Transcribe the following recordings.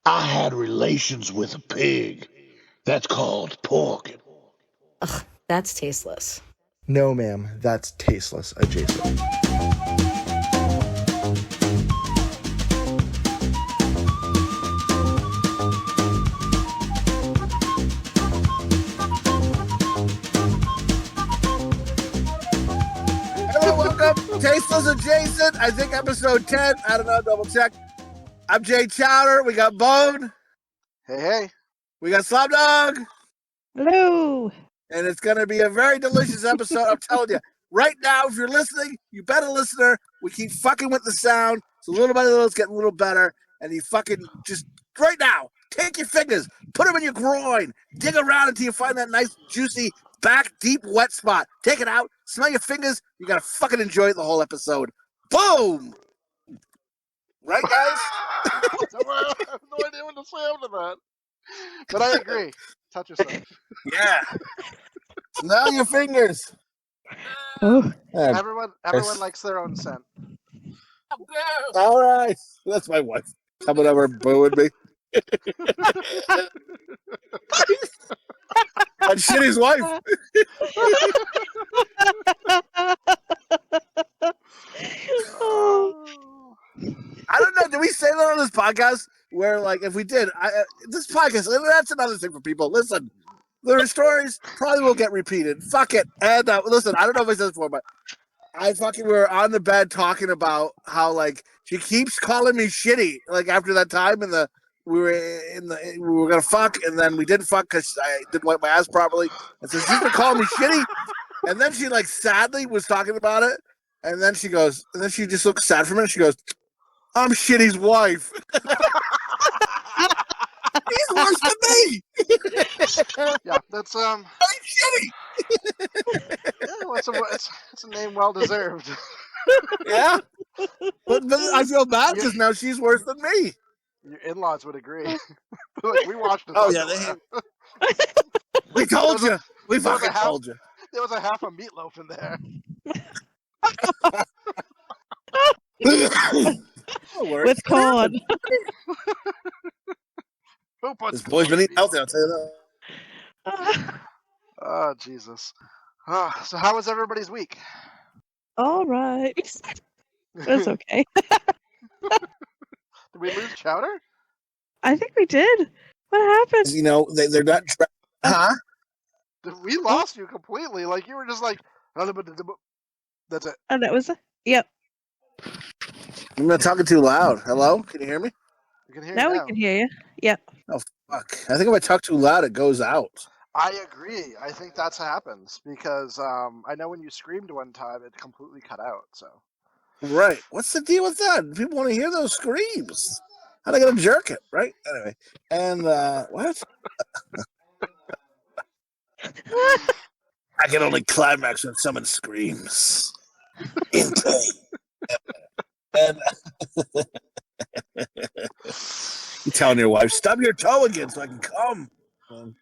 I had relations with a pig. That's called porking. Ugh, that's tasteless. No, ma'am, that's tasteless adjacent. Hello, welcome, Tasteless Adjacent. I think episode 10. I don't know, double check. I'm Jay Chowder. We got Bone. Hey. We got Slopdog. Hello. And it's going to be a very delicious episode. I'm telling you, right now, if you're listening, you better listener. We keep fucking with the sound. So little by little, it's getting a little better. And you fucking just, right now, take your fingers, put them in your groin, dig around until you find that nice, juicy, back, deep, wet spot. Take it out, smell your fingers. You got to fucking enjoy it the whole episode. Boom! Right, guys? I have no idea what to say after that. But I agree. Touch yourself. Yeah. Smell your fingers. Oh, Everyone likes their own scent. All right. That's my wife coming over and booing me. And Shitty's wife. I don't know. Did we say that on this podcast? Where, like, if we did, this podcast, that's another thing for people. Listen, there are stories probably will get repeated. Fuck it. And listen, I don't know if I said this before, but we were on the bed talking about how, like, she keeps calling me shitty. Like, after that time we were gonna fuck, and then we didn't fuck because I didn't wipe my ass properly. And so she's been calling me shitty. And then she, like, sadly was talking about it. And then she goes, and then she just looks sad for a minute. She goes, I'm Shitty's wife. He's worse than me. Yeah, that's I'm Shitty. it's a name well deserved. Yeah, but I feel bad because now she's worse than me. Your in-laws would agree. Like, we watched it. Oh yeah, we told you. We fucking told you. There was a half a meatloaf in there. with corn. This boy's been eating healthy, I'll tell you that. Oh, Jesus. So how was everybody's week? All right. That's okay. Did we lose Chowder? I think we did. What happened? You know, they're not. Huh? We lost you completely. Like, you were just like, that's it. And that was yep. I'm not talking too loud. Hello? Can you hear me? We can hear Now you we now. can hear you. Yep. Oh, fuck. I think if I talk too loud, it goes out. I agree. I think that's happens because I know when you screamed one time, it completely cut out. So Right. What's the deal with that? People want to hear those screams. How they gonna jerk it, right? Anyway. And what? I can only climax when someone screams in pain. And you telling your wife, stub your toe again so I can come. Oh,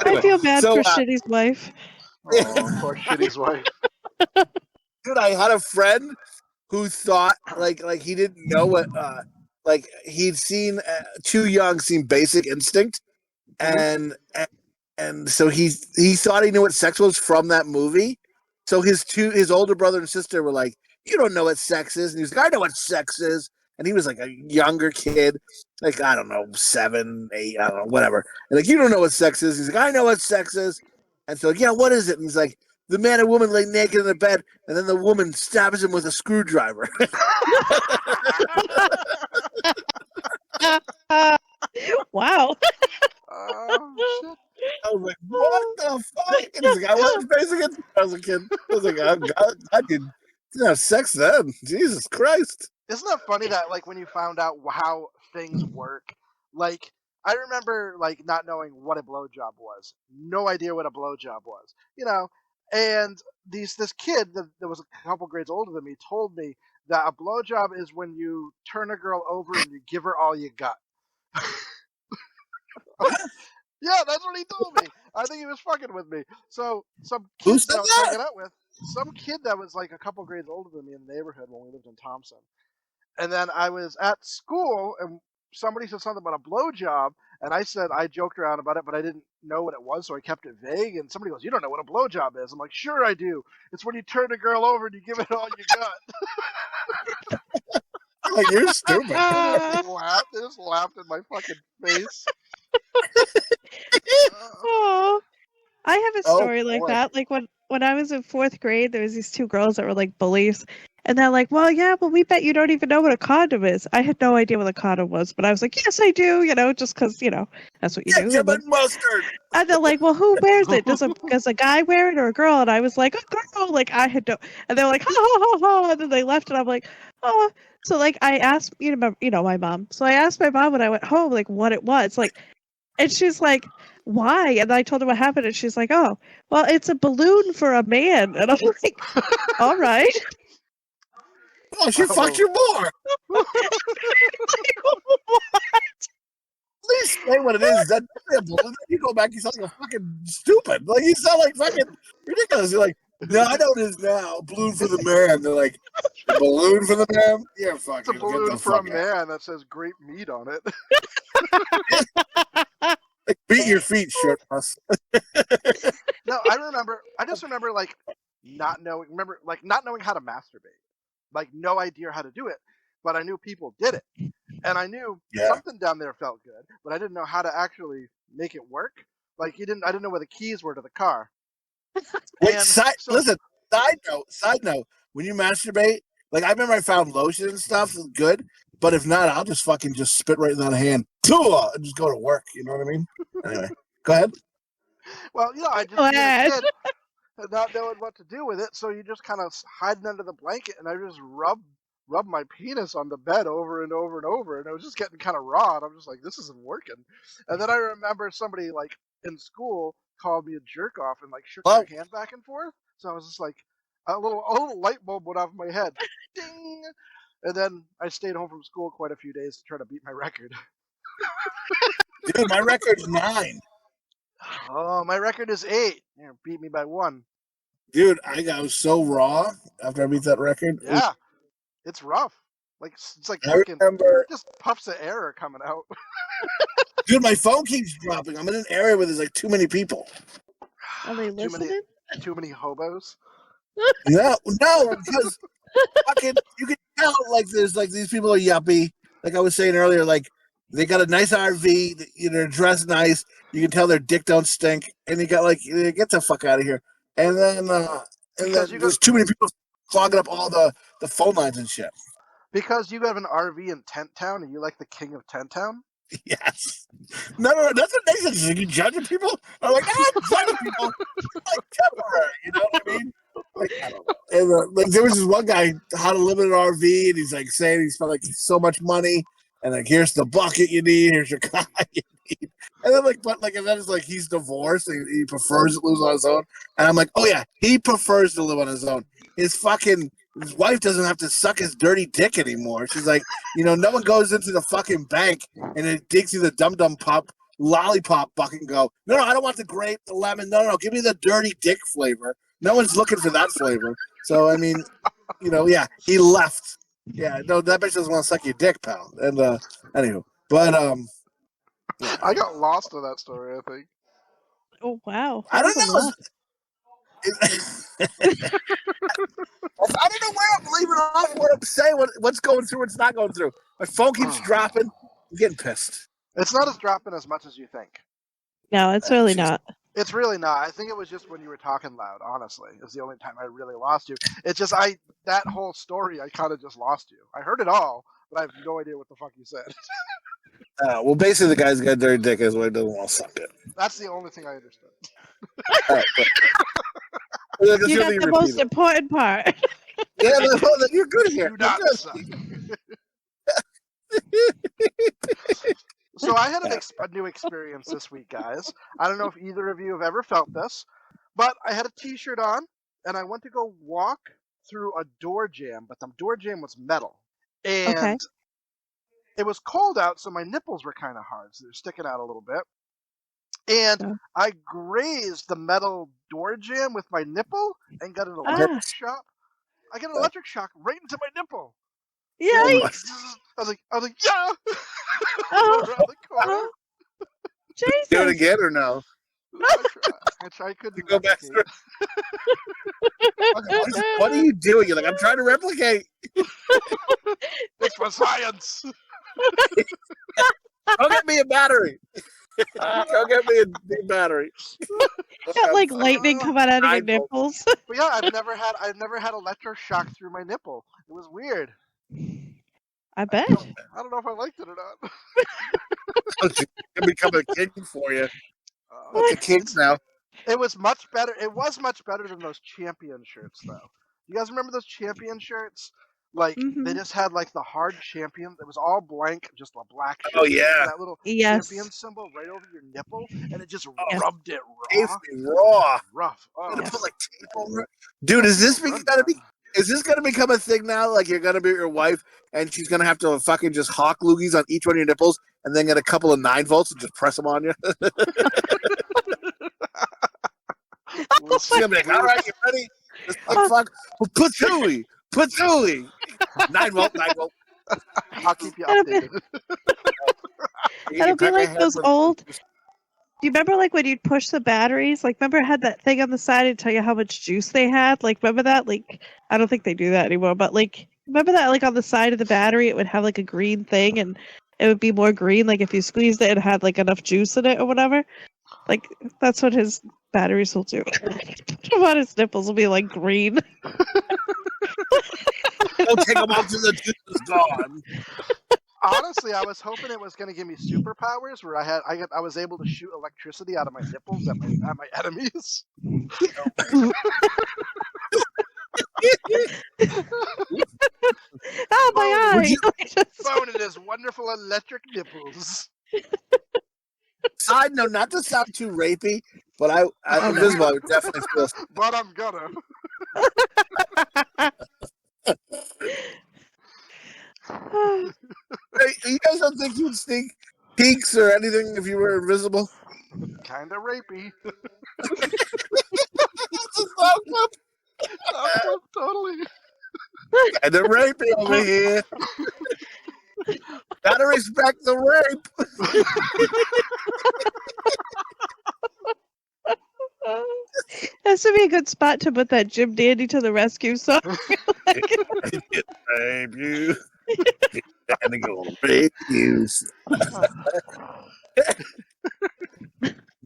Anyway, I feel bad so, for Shitty's wife. oh, poor Shitty's wife. Dude, I had a friend who thought like he didn't know what like he'd seen Too Young seen Basic Instinct, and so he thought he knew what sex was from that movie. So his older brother and sister were like, "You don't know what sex is," and he was like, "I know what sex is." And he was like a younger kid, like, I don't know, 7, 8, I don't know, whatever. And like, "You don't know what sex is." He's like, "I know what sex is." And so, yeah, what is it? And he's like, the man and woman lay naked in the bed, and then the woman stabs him with a screwdriver. Wow. Oh, shit. I was like, what the fuck? And he's like, I watched Basic Instinct when I was a kid. I was like, oh, God, I didn't have sex then. Jesus Christ. Isn't that funny that, like, when you found out how things work, like, I remember, like, not knowing what a blowjob was. No idea what a blowjob was, you know? And this kid that was a couple grades older than me told me that a blowjob is when you turn a girl over and you give her all you got. Yeah, that's what he told me. I think he was fucking with me. So some Who kid said that I was that? hanging out with, some kid that was like a couple grades older than me in the neighborhood when we lived in Thompson. And then I was at school and somebody said something about a blowjob, and I said I joked around about it, but I didn't know what it was, so I kept it vague. And somebody goes, "You don't know what a blowjob is?" I'm like, "Sure I do. It's when you turn a girl over and you give it all you got." Like, you're stupid. They just laughed in my fucking face. Oh, I have a Oh, story like boy. that. Like when I was in fourth grade, there was these two girls that were like bullies, and they're like, "Well, yeah, but we bet you don't even know what a condom is." I had no idea what a condom was, but I was like, "Yes, I do," just because that's what you do. Ketchup and mustard. And they're like, "Well, who wears it? Does a guy wear it or a girl?" And I was like, "A girl." Like I had no, and they're like, "Ha ha ha ha," and then they left, and I'm like, "Oh." So like I asked, my mom. So I asked my mom when I went home, like what it was, like, and she's like, "Why?" And I told her what happened, and she's like, "Oh, well, it's a balloon for a man." And I'm like, "All right." Oh, she fucked you more. At least say what it is. That then you go back, you sound like a fucking stupid. Like, you sound like fucking ridiculous. You're like, "No, I know it is now. Balloon for the man." They're like, "A balloon for the man?" Yeah, It's fucking a get balloon the for a fuck out. man that says "grape meat" on it. Like, beat your feet, shit puss. No, I just remember like not knowing how to masturbate. Like no idea how to do it. But I knew people did it. And I knew Yeah. something down there felt good, but I didn't know how to actually make it work. Like I didn't know where the keys were to the car. Wait, And so listen, side note, when you masturbate, like, I remember I found lotion and stuff is good, but if not, I'll just fucking just spit right in that hand. And just go to work. You know what I mean? Anyway, go ahead. well, I just being a Glad. kid and not knowing what to do with it, so you just kind of hide it under the blanket, and I just rub my penis on the bed over and over and over, and it was just getting kind of raw. And I'm just like, this isn't working. And then I remember somebody like in school called me a jerk off and like shook Well, their hand back and forth. So I was just like, a little light bulb went off in my head, ding. And then I stayed home from school quite a few days to try to beat my record. dude, my record's 9. Oh, my record is 8. Beat me by 1. Dude, I was so raw after I beat that record. Yeah, it's rough. Like it's like I fucking remember, just puffs of air are coming out. dude, my phone keeps dropping. I'm in an area where there's like too many people. Are they listening? Too many hobos. No, because fucking, you can tell like there's like these people are yuppie. Like I was saying earlier, like they got a nice RV, they're dressed nice. You can tell their dick don't stink, and you got like, get the fuck out of here. And then Because you got there's too many people clogging up all the phone lines and shit. because you have an RV in Tent Town and you like the king of Tent Town. Yes. No, that's what they said. Are you judging people? I'm like, I'm judging people. Like temporary, you know what I mean? Like, I don't know. And like, there was this one guy how to live in an RV, and he's like saying he spent like so much money, and like, here's the bucket you need, here's your car you need, and then like, but like, and then it's like he's divorced, and he prefers to live on his own, and I'm like, oh yeah, he prefers to live on his own. His wife doesn't have to suck his dirty dick anymore. She's like, no one goes into the fucking bank and then digs through the dum-dum pop lollipop bucket and go, no, I don't want the grape, the lemon. No, give me the dirty dick flavor. No one's looking for that flavor. So, I mean, yeah, he left. Yeah, no, that bitch doesn't want to suck your dick, pal. And, anywho, but, yeah. I got lost in that story, I think. Oh wow. I That don't was a know. lot. I don't know where I'm leaving off, what I'm saying, what's going through, what's not going through. My phone keeps dropping. I'm getting pissed. It's not as dropping as much as you think. No, it's really not. It's really not. I think it was just when you were talking loud, honestly. It's the only time I really lost you. It's just that whole story, I kind of just lost you. I heard it all, but I have no idea what the fuck you said. Well, basically, the guy's got a dirty dick, is why he doesn't want to suck it. That's the only thing I understood. All right, You got the most important part. Yeah, you're good here. Do not suck. So I had a new experience this week, guys. I don't know if either of you have ever felt this, but I had a t-shirt on, and I went to go walk through a door jamb, but the door jamb was metal. And Okay. it was cold out, so my nipples were kind of hard, so they're sticking out a little bit. and Oh. I grazed the metal door jamb with my nipple and got an Ah. electric shock. I got an electric shock right into my nipple. Oh my- Yikes! I was like, yeah! Oh. Around the corner. Oh. Do it Jesus! again or no? I tried. I couldn't You go back replicate. What are you doing? You're like, I'm trying to replicate. It's for science. Go get me a battery. Go get me a new battery. Got like lightning coming out of your 9 volts. nipples. But yeah, I've never had electroshock through my nipple. It was weird. I bet. I don't know if I liked it or not. It can become a king for you. Uh, Look at kings now. It was much better. It was much better than those champion shirts, though. You guys remember those champion shirts? Like they just had like the hard champion. It was all blank, just a black shirt. Oh, yeah. That little Yes. champion symbol right over your nipple, and it just Yes. rubbed it raw. Tasty raw. Rough. Oh. Gonna put like tape over it. Dude, is this gonna become a thing now? Like you're gonna be with your wife and she's gonna have to fucking just hawk loogies on each one of your nipples and then get a couple of 9 volts and just press them on you. She's gonna be like, all right, you ready? Just fuck. Patooey. 9 volt, 9 volt. I'll keep you That'll be- updated. That'll be like those old. Do you remember like when you'd push the batteries? Like, remember it had that thing on the side to tell you how much juice they had? Like, remember that? Like, I don't think they do that anymore, but like, remember that? Like, on the side of the battery, it would have like a green thing and it would be more green. Like, if you squeezed it, it had like enough juice in it or whatever. Like, that's what his batteries will do. Put them on his nipples will be like green. Don't take them off till the juice is gone. Honestly, I was hoping it was going to give me superpowers where I was able to shoot electricity out of my nipples at my enemies. Oh, my eye! Boning his wonderful electric nipples. Side note, not to sound too rapey, but I Invisible, I would definitely feel. But I'm gonna. Hey, you guys don't think you'd sneak peeks or anything if you were invisible? Kinda rapey. Totally. Kinda rapey over here. Gotta respect the rape. This would be a good spot to put that Jim Dandy to the rescue song. Rape you. Gotta go rape you.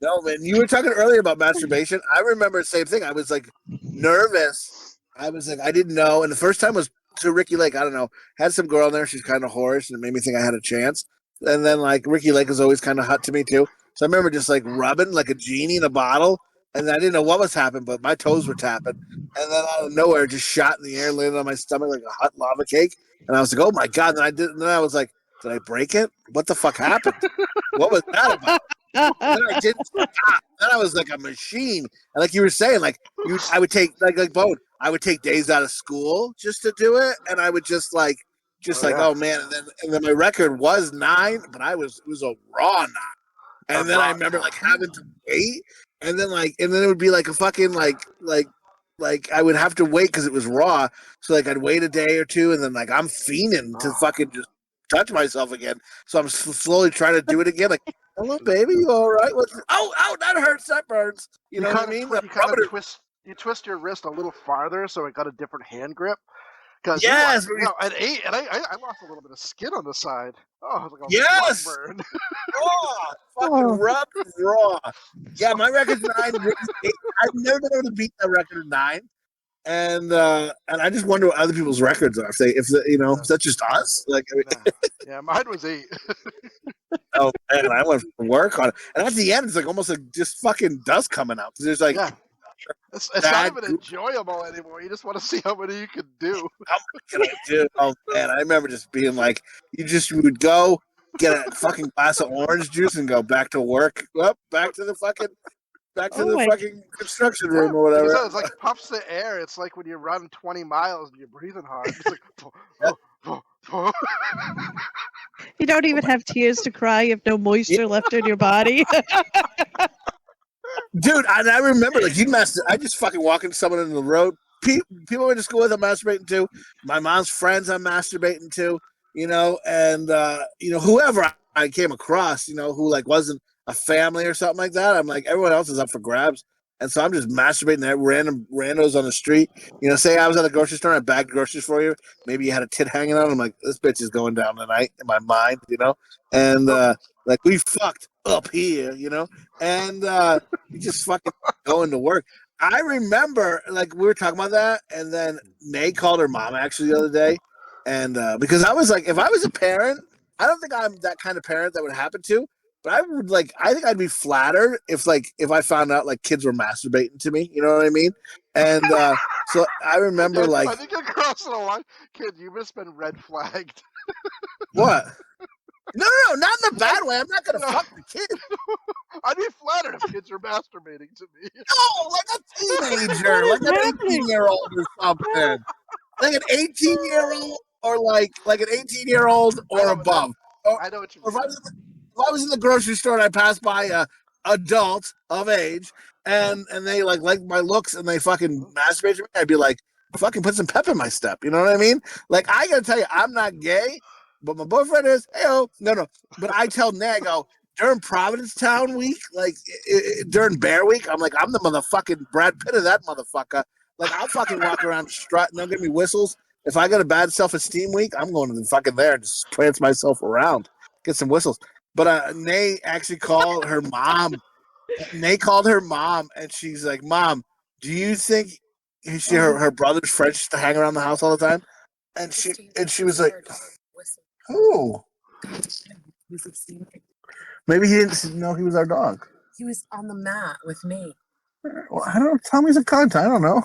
No, man, you were talking earlier about masturbation. I remember the same thing. I was like nervous. I was like, I didn't know. And the first time was to Ricky Lake. I don't know. Had some girl in there. She's kind of whorish, and it made me think I had a chance. And then like Ricky Lake is always kind of hot to me too. So I remember just like rubbing like a genie in a bottle, and I didn't know what was happening, but my toes were tapping. And then out of nowhere, just shot in the air, landed on my stomach like a hot lava cake. And I was like, oh my god! And then I was like, did I break it? What the fuck happened? What was that about? Then I didn't stop. Then I was like a machine. And like you were saying, like I would take like Bone. I would take days out of school just to do it, and I would just like, oh man. And then my record was 9, but it was a raw 9. And then I remember like having to wait, and then it would be like a fucking like I would have to wait because it was raw. So like I'd wait a day or two, and then like I'm fiending to fucking just touch myself again. So I'm slowly trying to do it again. Like, hello, baby, you all right? Oh, that hurts, that burns. You know what I mean? You twist your wrist a little farther so it got a different hand grip. Because yes, at 8, and I lost a little bit of skin on the side. Oh, it was like a yes, blood burn. Fucking rough, raw. Yeah, my record's 9. I've never been able to beat that record of 9. And I just wonder what other people's records are. If that's just us. Like, I mean, yeah, mine was 8. Oh man, I went to work on it, and at the end, it's like almost like just fucking dust coming out. There's like, it's not even enjoyable anymore. You just want to see how many you can do. How much can I do? Oh man, I remember just being like, you would go get a fucking glass of orange juice and go back to work. Back to the fucking construction room or whatever. It's like puffs the air. It's like when you run 20 miles and you're breathing hard. It's like, You don't even have tears to cry. You have no moisture left in your body. Dude, I remember, like, I just fucking walk into someone in the road. People I went to school with, I'm masturbating to. My mom's friends, I'm masturbating to, and, whoever I came across, who, like, wasn't a family or something like that, I'm like, everyone else is up for grabs. And so I'm just masturbating at random randos on the street. Say I was at the grocery store and I bagged groceries for you. Maybe you had a tit hanging out. I'm like, this bitch is going down tonight in my mind, And, like, we fucked up here, And you just fucking going to work. I remember, like, we were talking about that, and then May called her mom, actually, the other day. And because I was like, if I was a parent, I don't think I'm that kind of parent that would happen to. But I think I'd be flattered if I found out, like, kids were masturbating to me. You know what I mean? And so I remember, like, I think you're crossing a line. Kid, you must have been red flagged. What? No, not in a bad way. I'm not going to fuck the kid. I'd be flattered if kids were masturbating to me. No, like a teenager, like an 18-year-old or something. Like an 18-year-old or like an 18-year-old or above. I know what you mean. If I was in the grocery store and I passed by a adult of age and they like my looks and they fucking masturbate to me, I'd be like, fucking put some pep in my step. You know what I mean? Like, I gotta tell you, I'm not gay, but my boyfriend is. No. But I tell Ned, I go, during Provincetown week, like during Bear Week, I'm like, I'm the motherfucking Brad Pitt of that motherfucker. Like, I'll fucking walk around strutting, they'll give me whistles. If I got a bad self-esteem week, I'm going to the fucking there and just prance myself around, get some whistles. But Nay actually called her mom. Nay called her mom, and she's like, "Mom, do you think her brother's friends used to hang around the house all the time?" And she was like, "Who? Maybe he didn't know he was our dog. He was on the mat with me. Well, I don't know. Tell me he's a cunt. I don't know."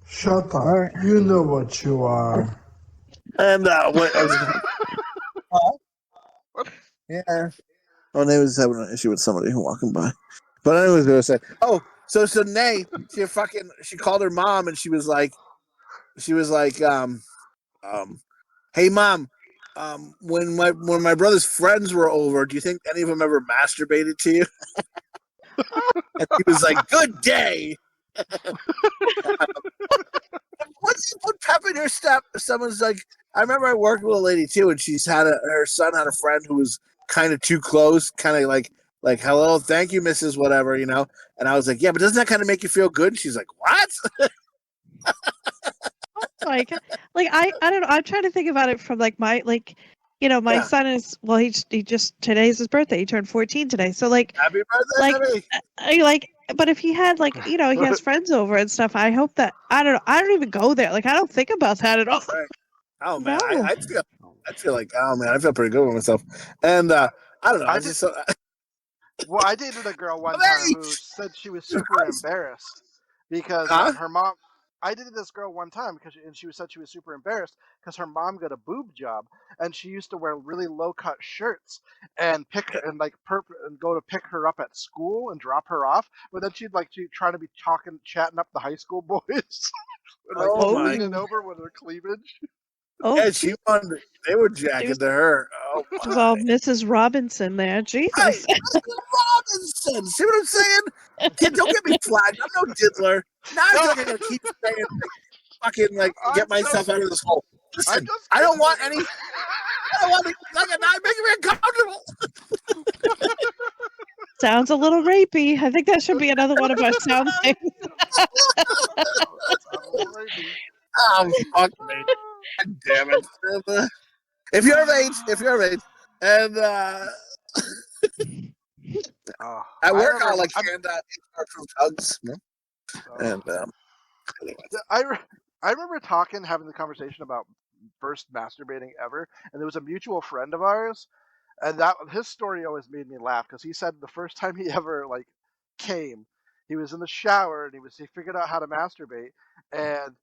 Shut up. Right. You know what you are. And yeah. Oh, Nay was having an issue with somebody walking by. But I was gonna say, so Nay, she called her mom and she was like, hey mom, when my brother's friends were over, do you think any of them ever masturbated to you? And she was like, good day. Once you put pep in your step, someone's like, I remember I worked with a lady too, and her son had a friend who was kind of too close, kind of like hello, thank you, Mrs. Whatever, And I was like, yeah, but doesn't that kind of make you feel good? And she's like, what? I don't know. I'm trying to think about it from like my son is he just today's his birthday. He turned 14 today. So like happy birthday, baby. But if he had he has friends over and stuff, I hope that I don't even go there. Like I don't think about that at all. Right. Oh man, No. I feel like, oh man, I feel pretty good with myself. And I don't know. Well, I dated a girl one time who said she was super embarrassed because her mom. I dated this girl one time and she said she was super embarrassed because her mom got a boob job and she used to wear really low cut shirts and go to pick her up at school and drop her off. But then she'd try to be chatting up the high school boys, and, leaning over with her cleavage. Oh, yeah, they were jacking to her. Oh, it was all Mrs. Robinson there. Jesus. Hey, Mrs. Robinson. See what I'm saying? Kid, don't get me flagged. I'm no diddler. Now I'm going to keep saying, fucking, get myself out of this hole. Listen, I don't want any. I don't want to make me uncomfortable. Sounds a little rapey. I think that should be another one of our sound things. Oh, fuck me. God damn it. If you're of age, and at work I'll hand out hugs. And anyway. I remember having the conversation about first masturbating ever, and there was a mutual friend of ours, and his story always made me laugh because he said the first time he ever came, he was in the shower and he figured out how to masturbate, and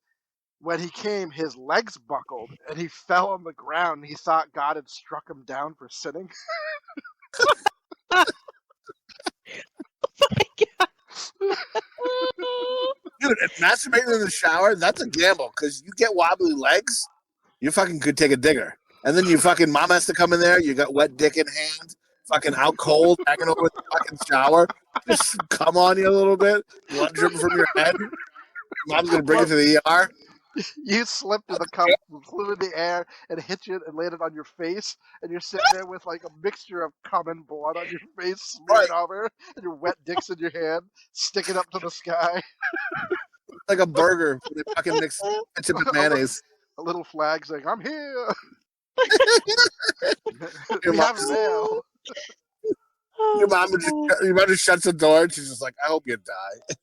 when he came, his legs buckled and he fell on the ground. And he thought God had struck him down for sinning. Oh my God. Dude, if masturbating in the shower, that's a gamble because you get wobbly legs, you fucking could take a digger. And then your fucking mom has to come in there. You got wet dick in hand, fucking out cold, hanging over the fucking shower. Just come on you a little bit, blood dripping from your head. Mom's gonna bring it to the ER. You slipped and the cup flew in the air and hit you and landed on your face, and you're sitting there with like a mixture of cum and blood on your face smeared over, and your wet dick's in your hand, sticking up to the sky. Like a burger. They fucking mix ketchup and mayonnaise. A little flag saying, "I'm here." Your We have mail. Your mom just shuts the door and she's just like, I hope you die.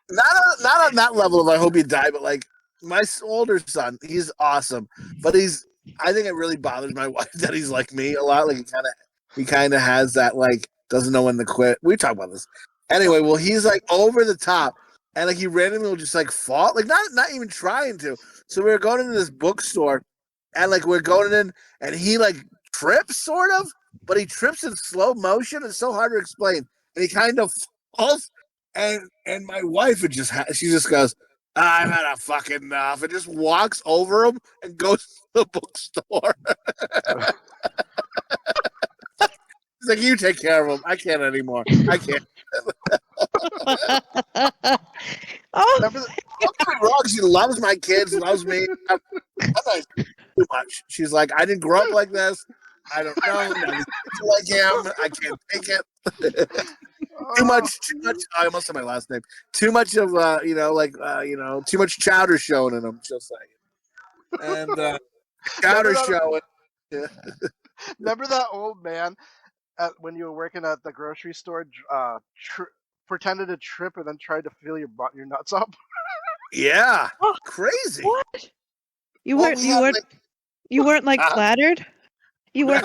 Not on that level of I hope you die, but like my older son, he's awesome. But I think it really bothers my wife that he's like me a lot. Like he kinda has that like doesn't know when to quit. We talk about this. Anyway, well he's like over the top and like he randomly will just like fall, like not even trying to. So we were going into this bookstore and like we're going in and he like trips sort of, but he trips in slow motion. It's so hard to explain. And he kind of falls and my wife would she just goes, I've had a fucking enough, and just walks over him and goes to the bookstore. He's like, you take care of him. I can't anymore. I can't. Don't get me wrong. She loves my kids, loves me. I'm like, too much. She's like, I didn't grow up like this. I don't know. Like him. I can't take it. Too much. I almost said my last name. Too much of too much Chowder showing in him. She'll say, and Chowder showing. Yeah. Remember that old man when you were working at the grocery store? Pretended to trip and then tried to fill your nuts up. Yeah, crazy. What? You weren't flattered? You weren't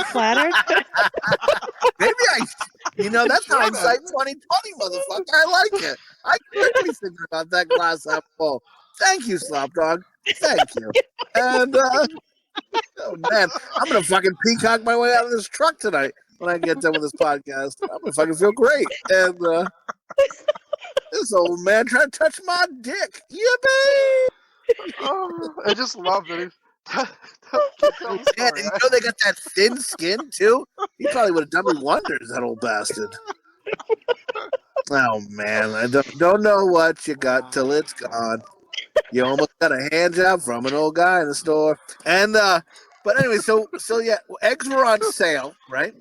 flattered? Maybe that's hindsight 2020, motherfucker. I like it. I quickly thinking about that glass half full. Thank you, Slopdog. Thank you. And oh man, I'm gonna fucking peacock my way out of this truck tonight when I get done with this podcast. I'm gonna fucking feel great. And this old man trying to touch my dick. Yippee! Oh, I just love it. Man, they got that thin skin too. He probably would have done me wonders, that old bastard. Oh man, I don't know what you got till it's gone. You almost got a hand job from an old guy in the store. And but anyway, so yeah, eggs were on sale, right?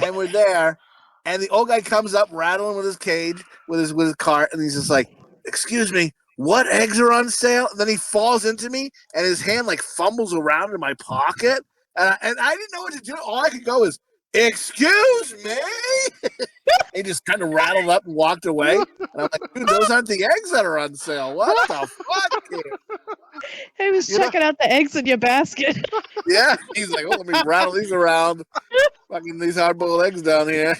And we're there, and the old guy comes up rattling with his cage, with his cart, and he's just like, "Excuse me, what eggs are on sale?" And then he falls into me, and his hand like fumbles around in my pocket, and I didn't know what to do. All I could go is, "Excuse me." He just kind of rattled up and walked away. And I'm like, dude, those aren't the eggs that are on sale. What the fuck? He was checking out the eggs in your basket. Yeah, he's like, oh, let me rattle these around. Fucking these hard-boiled eggs down here.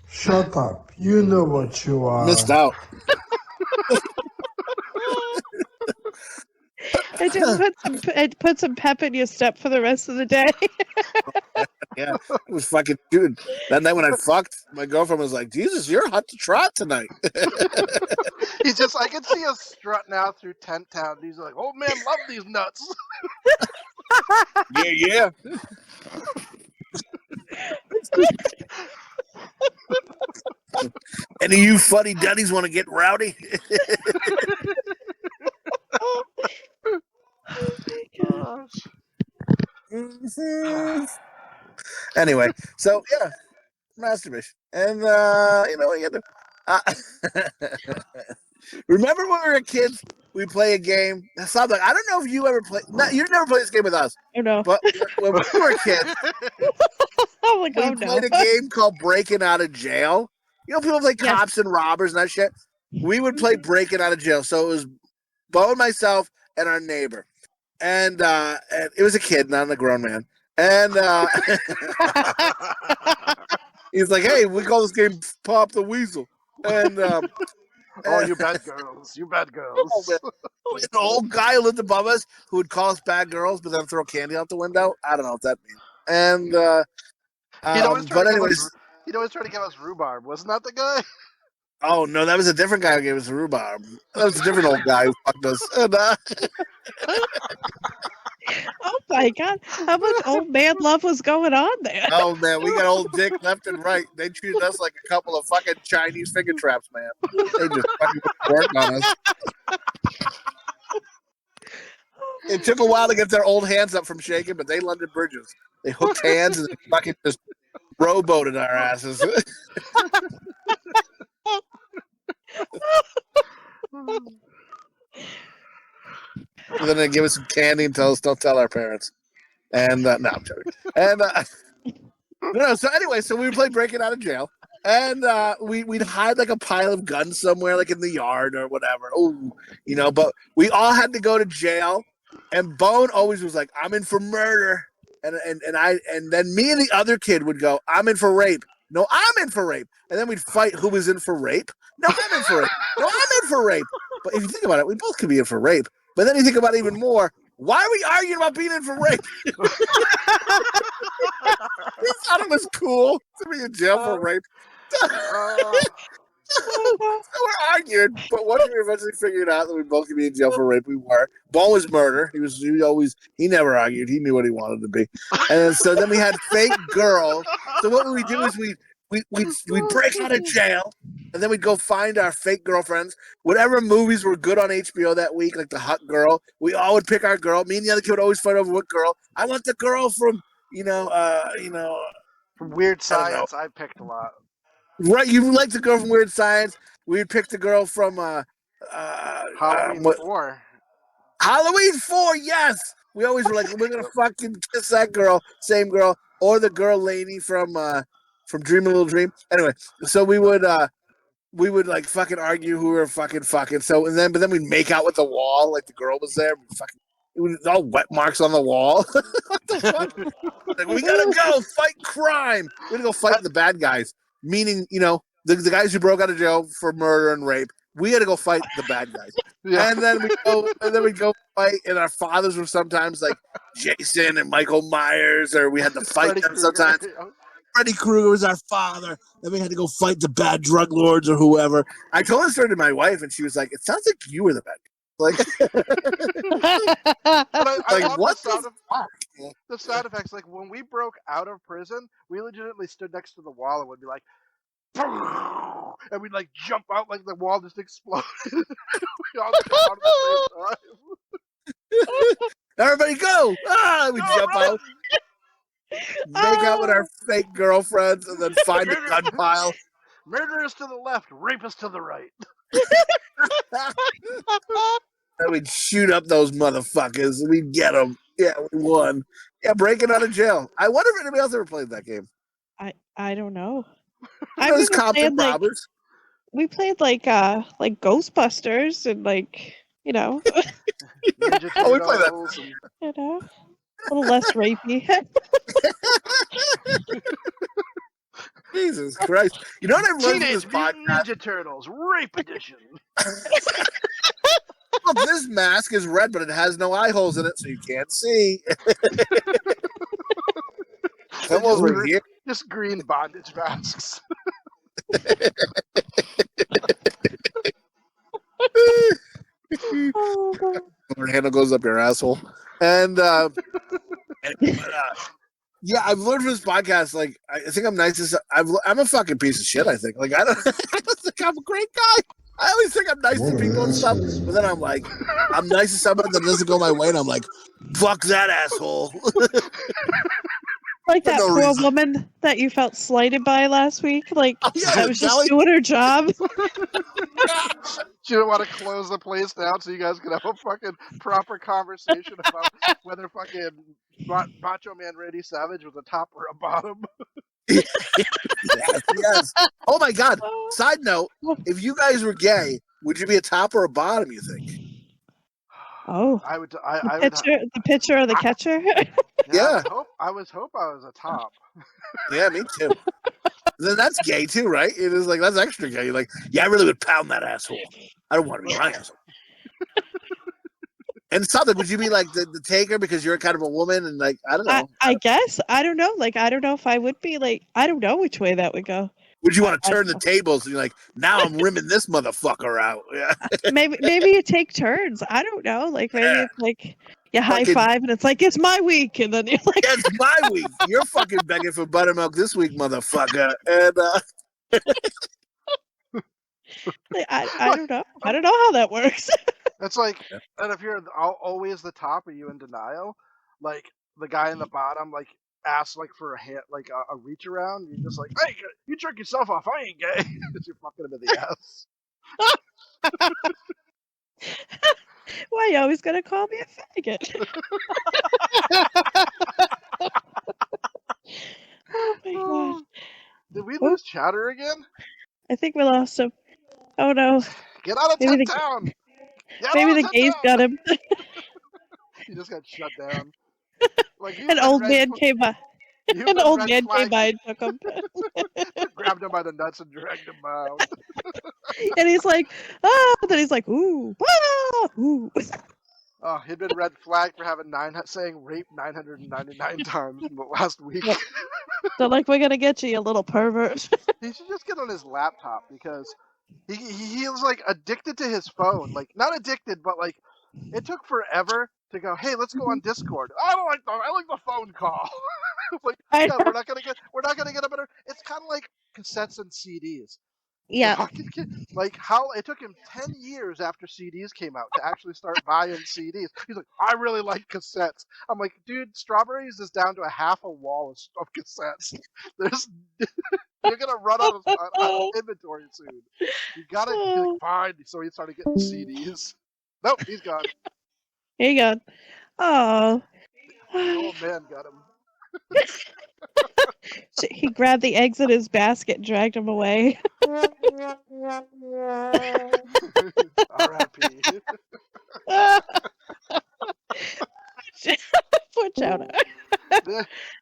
Shut up. You know what you are. Missed out. It put some pep in your step for the rest of the day. Yeah, it was fucking, dude. That night when I fucked, my girlfriend was like, Jesus, you're hot to trot tonight. I can see us strutting out through Tent Town. He's like, oh man, love these nuts. Yeah. Any of you funny duddies want to get rowdy? Oh my gosh. Mm-hmm. Anyway, so yeah, masturbation, and you know what you do. Remember when we were kids? We play a game. Like, I don't know if you ever played. No, you never played this game with us. Oh no. But when we were kids, we played a game called Breaking Out of Jail. You know, people play cops and robbers and that shit. We would play Breaking Out of Jail. So it was Bo and myself and our neighbor, and it was a kid, not a grown man. And he's like, "Hey, we call this game Pop the Weasel." And oh, you bad girls! You bad girls! Oh, an old guy who lived above us who would call us bad girls, but then throw candy out the window. I don't know what that means. And he'd always try to give us rhubarb. Wasn't that the guy? Oh no, that was a different guy who gave us a rhubarb. That was a different old guy who fucked us. And, Oh my God, how much old man love was going on there? oh man, we got old dick left and right. They treated us like a couple of fucking Chinese finger traps, man. They just fucking work on us. It took a while to get their old hands up from shaking, but they London bridges. They hooked hands and they fucking just rowboated our asses. And then they give us some candy and tell us don't tell our parents. And no, I'm joking. And no. So anyway, so we would play breaking out of jail, and we'd hide like a pile of guns somewhere, like in the yard or whatever. Oh, but we all had to go to jail. And Bone always was like, "I'm in for murder," and then me and the other kid would go, "I'm in for rape." No, I'm in for rape. And then we'd fight who was in for rape. No, I'm in for rape. No, I'm in for rape. But if you think about it, we both could be in for rape. But then you think about it even more. Why are we arguing about being in for rape? We thought it was cool to be in jail for rape. So we're arguing, but once we eventually figured out that we both could be in jail for rape, we were. Bone was murder. He never argued. He knew what he wanted to be. And so then we had fake girls. So what we do is we'd break out of jail, and then we'd go find our fake girlfriends. Whatever movies were good on HBO that week, like The Hot Girl, we all would pick our girl. Me and the other kid would always fight over what girl. I want the girl from, from Weird Science. I picked a lot. Right, you like the girl from Weird Science. We'd pick the girl from Halloween 4. Halloween 4, yes. We always were like, we're gonna fucking kiss that girl, same girl, or the girl Lainey from Dream a Little Dream. Anyway, so we would like fucking argue who we were fucking. So but then we'd make out with the wall, like the girl was there. It was all wet marks on the wall. What the fuck? Like, we gotta go fight crime. We gotta go fight the bad guys. Meaning, the guys who broke out of jail for murder and rape. We had to go fight the bad guys. Yeah. And then we'd go fight, and our fathers were sometimes like Jason and Michael Myers, or we had to fight them sometimes. Freddy Krueger was our father. Then we had to go fight the bad drug lords or whoever. I told this story to my wife, and she was like, "It sounds like you were the bad guy." Like, I what the sound effects, like when we broke out of prison, we legitimately stood next to the wall and would be like, and we'd like jump out like the wall just exploded. We all come out at the same time. Everybody go! We jump out, make out with our fake girlfriends, and then find a gun pile. Murder is to the left, rape is to the right. And we'd shoot up those motherfuckers. We'd get them. Yeah, we won. Yeah, breaking out of jail. I wonder if anybody else ever played that game. I don't know. Those cops and robbers. We played like Ghostbusters and like Ninja we played that. A little less rapey. Jesus Christ! You know what I've learned from this podcast? podcast? Ninja Turtles Rape Edition. Look, this mask is red, but it has no eye holes in it, so you can't see. Come over here. Just green bondage masks. Your handle goes up your asshole, and yeah, I've learned from this podcast. Like, I think I'm nice. I'm a fucking piece of shit. I think. Like, I don't think I'm a great guy. I always think I'm nice to people and stuff, but then I'm like, I'm nice to somebody that doesn't go my way, and I'm like, fuck that asshole. Like that poor woman that you felt slighted by last week. Like, I was just doing her job. She didn't want to close the place down so you guys could have a fucking proper conversation about whether fucking Macho Man Randy Savage was a top or a bottom. Yes. Oh my God. Side note, if you guys were gay, would you be a top or a bottom, you think? Oh. I would. The pitcher or the catcher? Yeah. I hope I was a top. Yeah, me too. Then that's gay too, right? It is like, that's extra gay. You're like, yeah, I really would pound that asshole. I don't want to be my asshole. And something, would you be like the taker because you're kind of a woman and like, I don't know. I guess. I don't know. Like, I don't know if I would be like, I don't know which way that would go. Would you want to turn the tables and you're like, now I'm rimming this motherfucker out? Yeah. maybe you take turns. I don't know. Like maybe it's like you high five and it's like it's my week, and then you're like, it's my week. You're fucking begging for buttermilk this week, motherfucker. And I don't know. I don't know how that works. It's like, and if you're always the top, are you in denial? Like the guy in the bottom, like asks like for a hand, like a reach around. You're just like, hey, you jerk yourself off. I ain't gay. Because you're fucking him in the ass. Why you always gonna call me a faggot? Oh my god! Did we lose Chowder again? I think we lost him. Oh no! Get out of town! Maybe the gays got him. He just got shut down. Like An old man came by. An old man came by and took him. Grabbed him by the nuts and dragged him out. And he's like, oh, then he's like, ooh, ah, ooh. Oh, he'd been red flagged for saying rape 999 times in the last week. So like, we're gonna get you little pervert. He should just get on his laptop because he was like addicted to his phone. Like not addicted, but like it took forever to go, hey, let's go on Discord. I like the phone call. Like, yeah, we're not gonna get a better. It's kind of like cassettes and CDs. Yeah. Like how it took him 10 years after CDs came out to actually start buying CDs. He's like, I really like cassettes. I'm like, dude, Strawberries is down to a half a wall of cassettes. You're gonna run out of inventory soon. You gotta find. So he started getting CDs. Nope, he's gone. Here you go. Oh. The old man got him. He grabbed the eggs in his basket and dragged them away. R.I.P. Poor Chowder.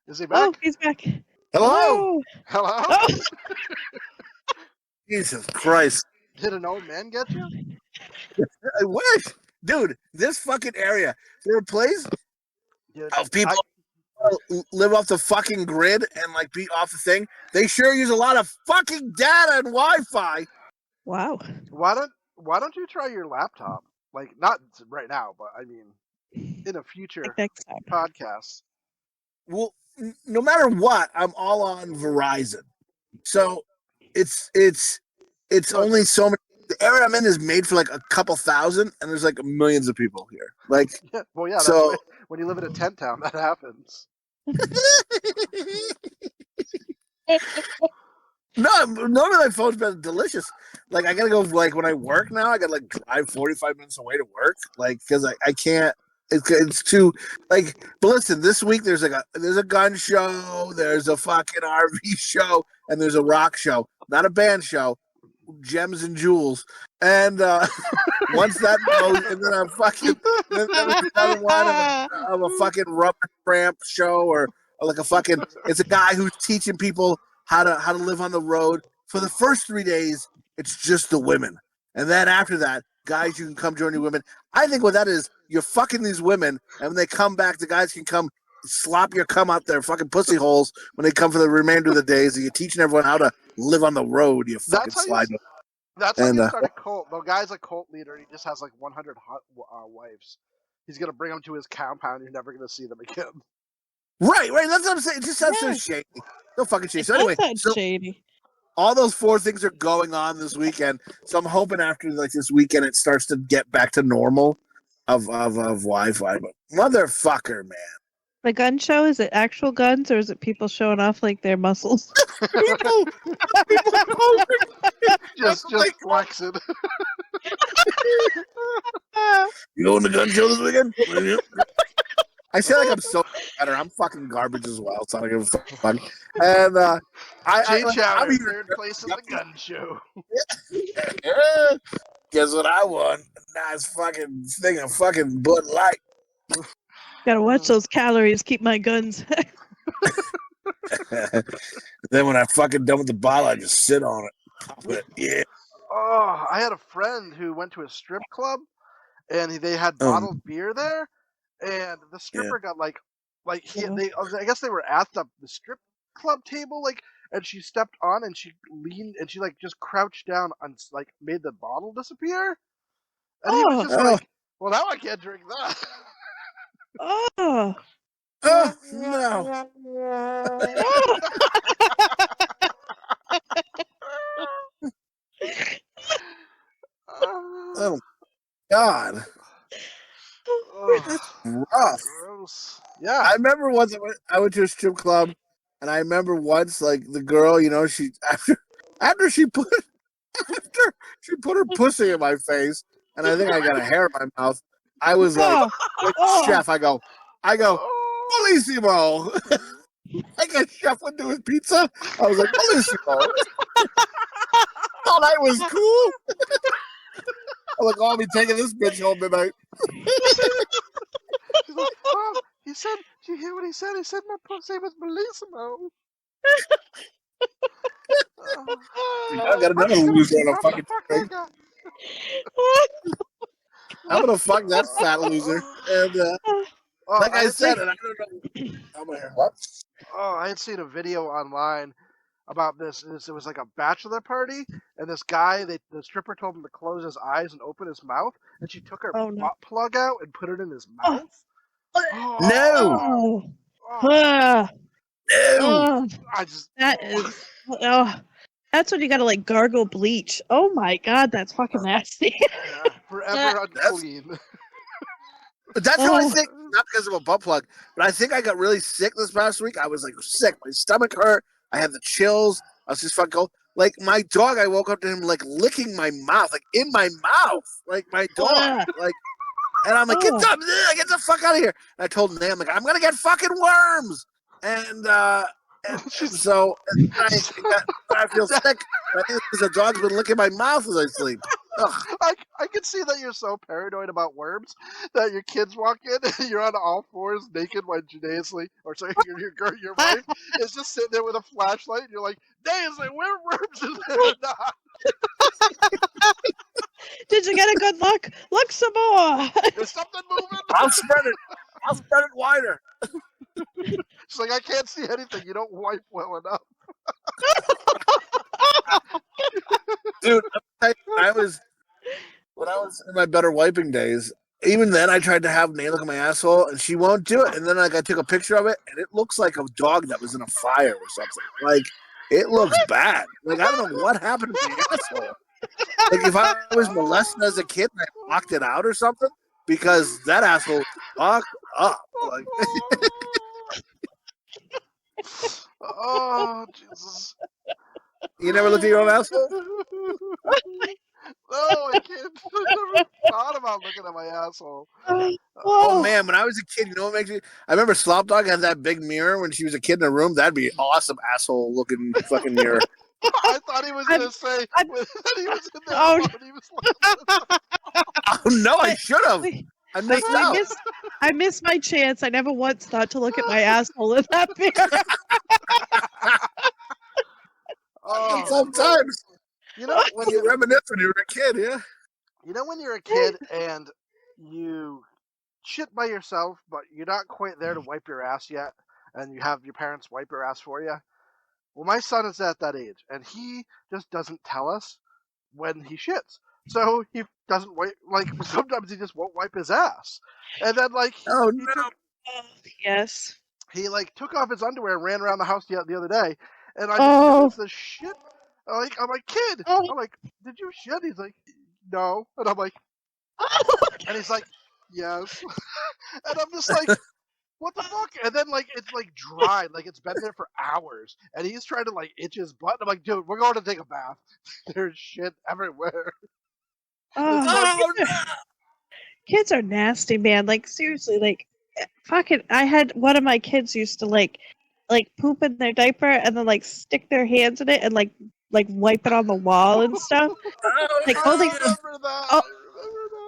Is he back? Oh, he's back. hello. Hello? Oh. Jesus Christ. Did an old man get you? I wish. Dude, this fucking area, there are places of people live off the fucking grid and like be off the thing. They sure use a lot of fucking data and Wi-Fi. Wow. Why don't you try your laptop? Like not right now, but I mean in a future podcast. Well, no matter what, I'm all on Verizon. So it's only so many. The area I'm in is made for like a couple thousand, and there's like millions of people here. Like, yeah, well, yeah. So that's when you live in a tent town, that happens. No, normally my phone's been delicious. Like I gotta go. Like when I work now, I gotta like drive 45 minutes away to work. Like because I can't. It's too like. But listen, this week there's a gun show, there's a fucking RV show, and there's a rock show. Not a band show. Gems and Jewels, and once that goes, and then I'm fucking then there's another one of a fucking rubber tramp show or like a fucking. It's a guy who's teaching people how to live on the road. For the first 3 days, it's just the women, and then after that, guys, you can come join your women. I think what that is, you're fucking these women, and when they come back, the guys can come slop your cum out their fucking pussy holes when they come for the remainder of the days, and you're teaching everyone how to live on the road. You fucking slide. That's how you start a cult. The guy's a cult leader, and he just has like 100 hot wives. He's gonna bring them to his compound. You're never gonna see them again. Right. That's what I'm saying. It just sounds so shady. No fucking shady. So anyway, shady. All those 4 things are going on this weekend. So I'm hoping after like this weekend it starts to get back to normal of Wi-Fi. But motherfucker, man. The gun show, is it actual guns or is it people showing off like their muscles? people just flexing. You going to the gun show this weekend? I feel like I'm so better. I'm fucking garbage as well, so I don't give a fuck. And I'm third place in the gun show. Guess what I won? A nice fucking thing of fucking Bud Light. Gotta watch those calories. Keep my guns. Then when I fucking done with the bottle, I just sit on it. Pop it. Yeah. Oh, I had a friend who went to a strip club, and they had bottled beer there, and the stripper got I guess they were at the strip club table, like and she stepped on and she leaned and she like just crouched down and like made the bottle disappear. And he was just like, "Well, now I can't drink that." Oh. Oh no! Oh God! That's rough. Gross. Yeah. I remember once I went to a strip club, and I remember once like the girl, she after she put her pussy in my face, and I think I got a hair in my mouth. I was like chef. I go, Bellissimo. Like a chef would do his pizza. I was like, Bellissimo. Thought I was cool. I'm like, I'll be taking this bitch home tonight. She's like, "Oh, he said, did you hear what he said? He said my pussy was Bellissimo." I got another loser on a fucking thing. I'm gonna fuck that fat loser. And like I said, and I don't know. I'm gonna hear what? Oh, I had seen a video online about this. It was like a bachelor party, and this guy, the stripper told him to close his eyes and open his mouth, and she took her butt plug out and put it in his mouth. No. That's when you gotta like gargle bleach. Oh my God, that's fucking nasty. Forever unclean. But that's how I think, not because of a butt plug, but I think I got really sick this past week. I was like sick. My stomach hurt. I had the chills. I was just fucking cold. Like my dog, I woke up to him like licking my mouth, like in my mouth, like my dog, like. And I'm like, get the fuck out of here! And I told Nan, I'm like, I'm gonna get fucking worms. And so I feel sick. I think because the dog's been licking my mouth as I sleep. I can see that you're so paranoid about worms that your kids walk in and you're on all fours naked while Janae your wife is just sitting there with a flashlight and you're like, Daisy, where worms is there or not? Did you get a good look? Look some more. There's something moving. I'll spread it wider. She's like, I can't see anything. You don't wipe well enough. Dude, when I was in my better wiping days, even then I tried to have Nate look at my asshole and she won't do it. And then like I took a picture of it and it looks like a dog that was in a fire or something. Like it looks bad. Like I don't know what happened to the asshole. Like if I was molested as a kid and I blocked it out or something, because that asshole fucked up. Like oh Jesus. You never looked at your own asshole? No, I can't. I never thought about looking at my asshole. Oh man, when I was a kid, you know what makes me? I remember Slopdog had that big mirror when she was a kid in a room. That'd be an awesome asshole looking fucking mirror. I thought he was gonna say that he was in there and he was like, oh no, I should have. I missed out. I missed my chance. I never once thought to look at my asshole in that mirror. Sometimes. You know, when you reminisce when you were a kid, yeah. You know when you're a kid and you shit by yourself, but you're not quite there to wipe your ass yet, and you have your parents wipe your ass for you? Well, my son is at that age, and he just doesn't tell us when he shits. So he doesn't wipe, like, sometimes he just won't wipe his ass. And then, like, yes. He, like, took off his underwear and ran around the house the other day, and I just noticed the shit. I'm like, kid. I'm like, did you shit? He's like, no. And I'm like, and he's like, yes. And I'm just like, what the fuck? And then, like, it's, like, dry. Like, it's been there for hours. And he's trying to, like, itch his butt. I'm like, dude, we're going to take a bath. There's shit everywhere. Kids are nasty, man. Like, seriously, like, fucking, I had one of my kids used to, like poop in their diaper and then, like, stick their hands in it and, like wipe it on the wall and stuff. Like,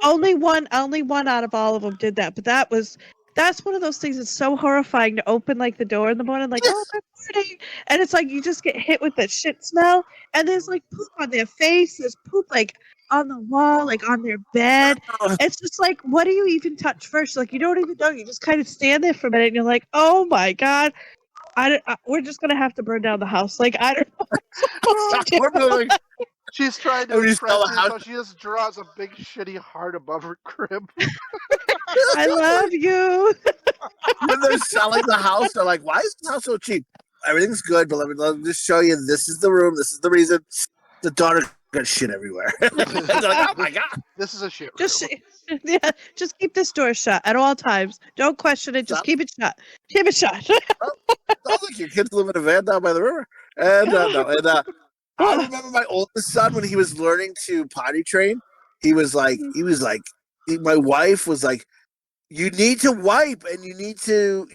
only one out of all of them did that. But that's one of those things that's so horrifying to open, like, the door in the morning, like, oh, good morning. And it's like you just get hit with the shit smell. And there's, like, poop on their face. There's poop, like, on the wall, like, on their bed. It's just like, what do you even touch first? Like, you don't even know. You just kind of stand there for a minute and you're like, oh, my God. we're just gonna have to burn down the house. Like I don't know. We're moving. She's trying to And we impress sell the you, so house. she just draws a big shitty heart above her crib. I love you. When they're selling the house, they're like, "Why is the house so cheap? Everything's good, but let me just show you. This is the room. This is the reason the daughter got shit everywhere." They're like, "Oh my god!" This is a shit room. Just keep this door shut at all times. Don't question it. Just Stop. keep it shut. Keep it shut. Sounds like your kids live in a van down by the river. And I remember my oldest son when he was learning to potty train. My wife was like, "You need to wipe, and you need to,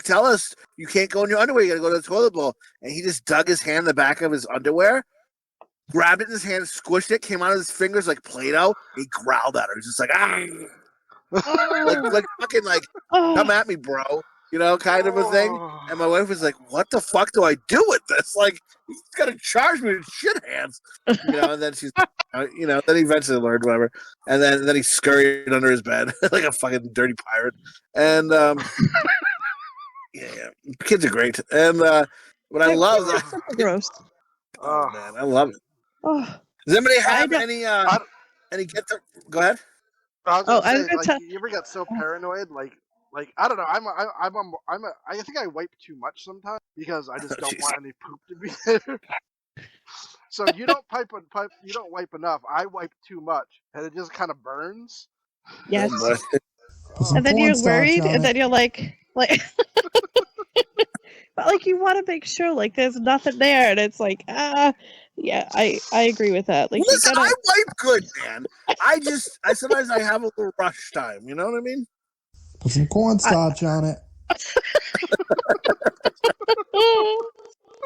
tell us you can't go in your underwear. You got to go to the toilet bowl." And he just dug his hand in the back of his underwear, grabbed it in his hand, squished it, came out of his fingers like Play-Doh. He growled at her. He's just like, "Ah." like fucking like, "Come at me, bro," kind of a thing. And my wife was like, "What the fuck do I do with this? Like, he's gonna charge me with shit hands," And then she's, then he eventually learned whatever. And then he scurried under his bed like a fucking dirty pirate. And yeah, kids are great. And what I love, Super gross. oh man, I love it. Oh. Does anybody have any get to go ahead? I was gonna say, tell- you ever got so paranoid, like I don't know, I think I wipe too much sometimes because I just don't want any poop to be there. So you don't you don't wipe enough. I wipe too much, and it just kind of burns. Yes. Put some And then you're cornstarch worried, on and it. then you're like, but like you want to make sure like there's nothing there, and it's like, yeah, I agree with that. Like Listen, you gotta. I wipe good, man. I sometimes I have a little rush time. You know what I mean? Put some cornstarch on it.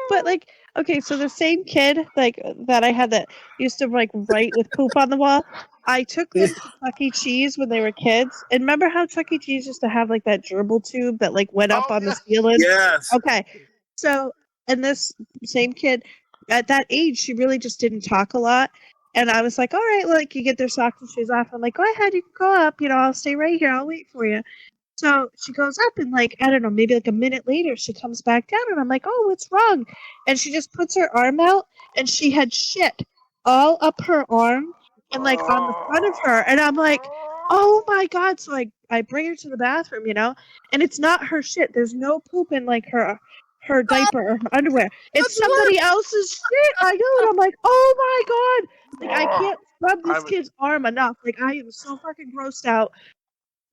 But like, okay, so the same kid like that I had that used to like write with poop on the wall. I took them to Chuck E. Cheese when they were kids, and remember how Chuck E. Cheese used to have like that gerbil tube that like went up on the ceiling? Yes. Okay, so and this same kid at that age, she really just didn't talk a lot. And I was like, all right, like you get their socks and shoes off. I'm like, go ahead, you can go up. I'll stay right here. I'll wait for you. So she goes up and like, I don't know, maybe like a minute later, she comes back down and I'm like, oh, what's wrong? And she just puts her arm out and she had shit all up her arm and like on the front of her. And I'm like, oh my God. So I bring her to the bathroom, and it's not her shit. There's no poop in like her diaper or her underwear. It's somebody else's shit. I know. And I'm like, oh my God. Like I can't rub this kid's arm enough. Like I am so fucking grossed out.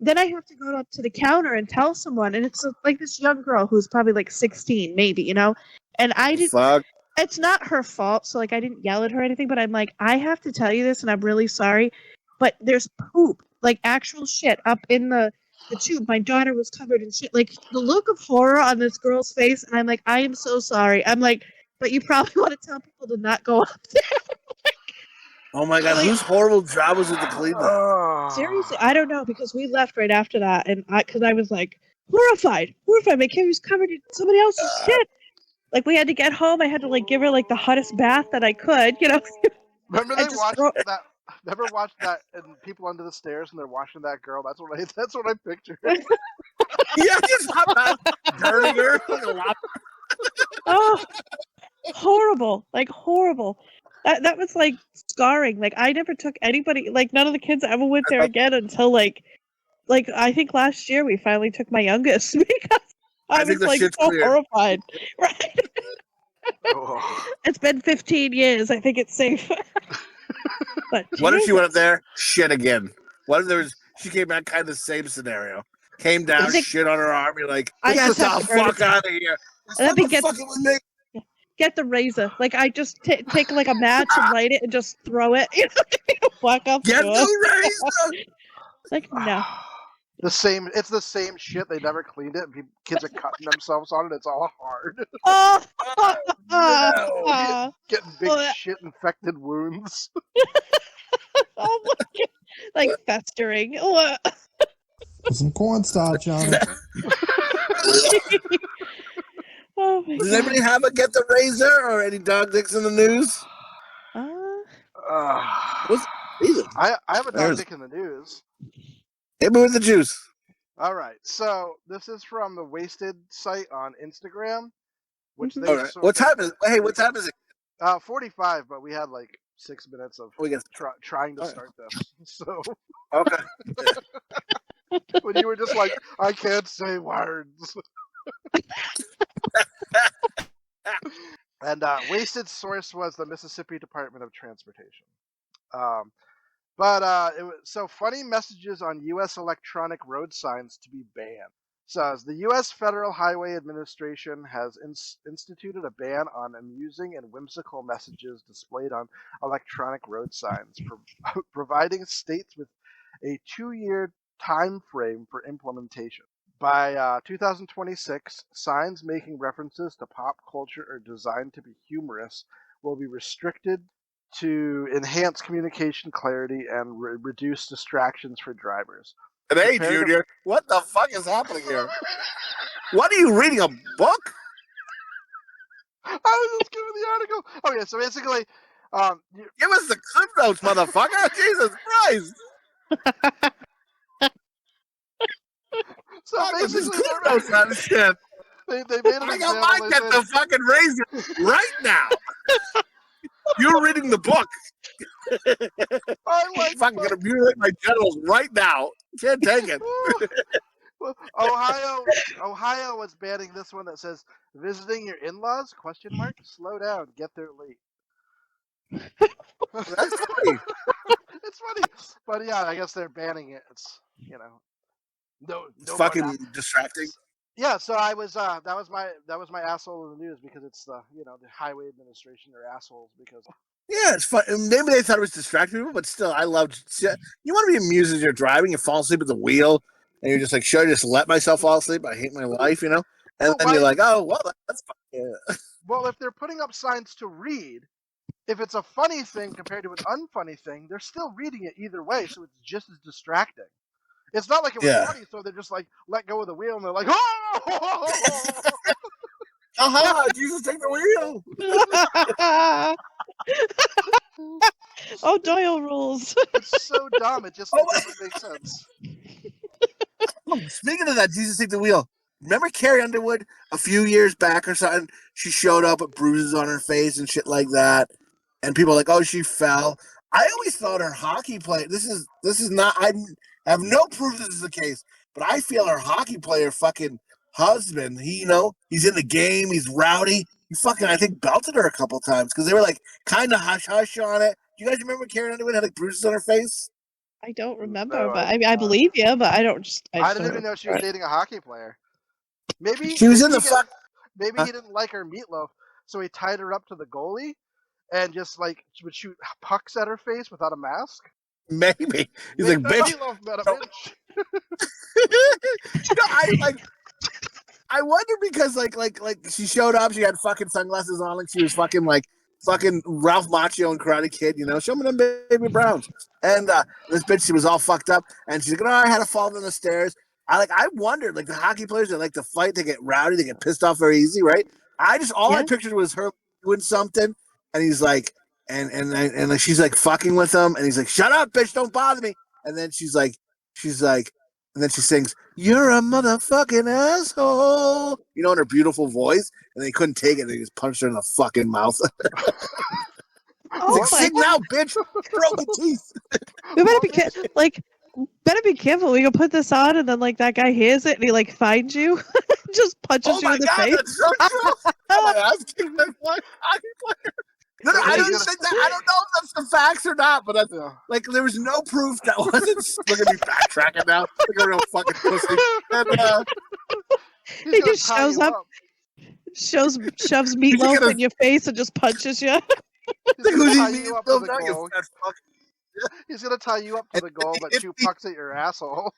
Then I have to go up to the counter and tell someone, and it's like this young girl who's probably like 16, maybe, and I didn't. Fuck. It's not her fault, so like I didn't yell at her or anything, but I'm like, I have to tell you this, and I'm really sorry, but there's poop, like actual shit, up in the tube. My daughter was covered in shit. Like the look of horror on this girl's face, and I'm like, I am so sorry. I'm like, but you probably want to tell people to not go up there. Oh my God, whose horrible job was it to clean that? Seriously, I don't know, because we left right after that, and because I was like horrified. My kid was covered in somebody else's shit. Like we had to get home. I had to like give her like the hottest bath that I could. Remember they watched that? Never watched that and People Under the Stairs and they're washing that girl. That's what I pictured. Yeah, just hop out, dirty girl. Oh, horrible! Like horrible. That was like scarring. Like I never took anybody. Like none of the kids ever went there again until like I think last year we finally took my youngest because I was like so horrified. Right. It's been 15 years. I think it's safe. But what if she went up there, shit again? What if she came back kind of the same scenario? Came down, shit on her arm. You're like, get the fuck out of here. Let me get the razor. Like I just take like a match and light it and just throw it. Walk up. Get the razor. Like no. It's the same shit. They never cleaned it. And kids are cutting themselves on it. It's all hard. No. Getting big shit infected wounds. Oh my God. Like festering. Put some cornstarch on it. Oh my Does anybody have a get the razor or any dog dicks in the news? I have a dog dick in the news. Hit me with the juice. All right. So this is from the Wasted site on Instagram, which Mhm. they All right. What time is? Hey, what time is it? 45, but we had like 6 minutes of We get. trying to All right. start this. So Okay. when you were just like, I can't say words. And Wasted source was the Mississippi Department of Transportation. So funny messages on U.S. electronic road signs to be banned. Says the U.S. Federal Highway Administration has instituted a ban on amusing and whimsical messages displayed on electronic road signs, providing states with a 2-year time frame for implementation. By 2026, signs making references to pop culture or designed to be humorous will be restricted to enhance communication clarity and reduce distractions for drivers. Hey, Prepare to- Junior, what the fuck is happening here? What are you reading? A book? I was just giving the article. Okay, so basically, Give us the clip notes, motherfucker! Jesus Christ! so Fuck, this is basically, clip notes on this shit. they made an I got example. my They get said, the fucking razor right now. You're reading the book. I like Fucking gonna mutilate my genitals right now. Can't take it. Well, Ohio was banning this one that says visiting your in-laws? Question mark. Slow down. Get there late. That's funny. It's funny, but yeah, I guess they're banning it. It's no It's more fucking distracting. Yeah, so I was that was my asshole in the news because it's the the highway administration are assholes because Yeah, it's fun. Maybe they thought it was distracting people, but still, I loved. You want to be amused as you're driving. You fall asleep at the wheel, and you're just like, "Should I just let myself fall asleep? I hate my life," And Well, then you're like, "Oh, well, that's fun." Yeah. well, if they're putting up signs to read, if it's a funny thing compared to an unfunny thing, they're still reading it either way, so it's just as distracting. It's not like it was Yeah. funny, so they're just like let go of the wheel and they're like, oh! Aha! Jesus, take the wheel. Oh, Doyle rules. It's so dumb. It just doesn't make sense. Speaking of that, Jesus, take the wheel. Remember Carrie Underwood a few years back or something? She showed up with bruises on her face and shit like that, and people were like, "Oh, she fell." I always thought her hockey player. This is not. I have no proof this is the case, but I feel her hockey player fucking husband. He's in the game. He's rowdy. He fucking I think belted her a couple times because they were like kind of hush hush on it. Do you guys remember Carrie Underwood had like bruises on her face? I don't remember, No, but I believe you, but I don't just. I didn't even know she was dating a hockey player. Maybe She was in maybe the fuck. Maybe he didn't like her meatloaf, so he tied her up to the goalie and just like would shoot pucks at her face without a mask. Maybe he's Make like, that bitch. meatloaf better, No. bitch. I wonder because like she showed up, she had fucking sunglasses on, like she was fucking Ralph Macchio and Karate Kid, show me them baby browns. And this bitch, she was all fucked up, and she's like, "Oh, I had to fall down the stairs." I wondered, like the hockey players that like to fight, they get rowdy, they get pissed off very easy, right? I pictured was her doing something, and he's like, and like she's like fucking with him, and he's like, "Shut up, bitch, don't bother me." And then she's like, and then she sings, "You're a motherfucking asshole," in her beautiful voice, and they couldn't take it. They just punched her in the fucking mouth. Oh He's like, my "Sing now, bitch! Broken teeth." We better be careful. We can put this on, and then like that guy hears it, and he like finds you, just punches Oh you my in the god, face. that's so true. Oh my ass kicked my hockey player. No, I don't think that. I don't know if that's the facts or not, but that's like there was no proof that wasn't. Look at me backtracking now. Look at a real fucking pussy. And He just shows up, shoves meatloaf in your face, and just punches you. He's gonna tie you up to the now, you goal. fat fuck. He's gonna tie you up to the goal, but shoot pucks at your asshole.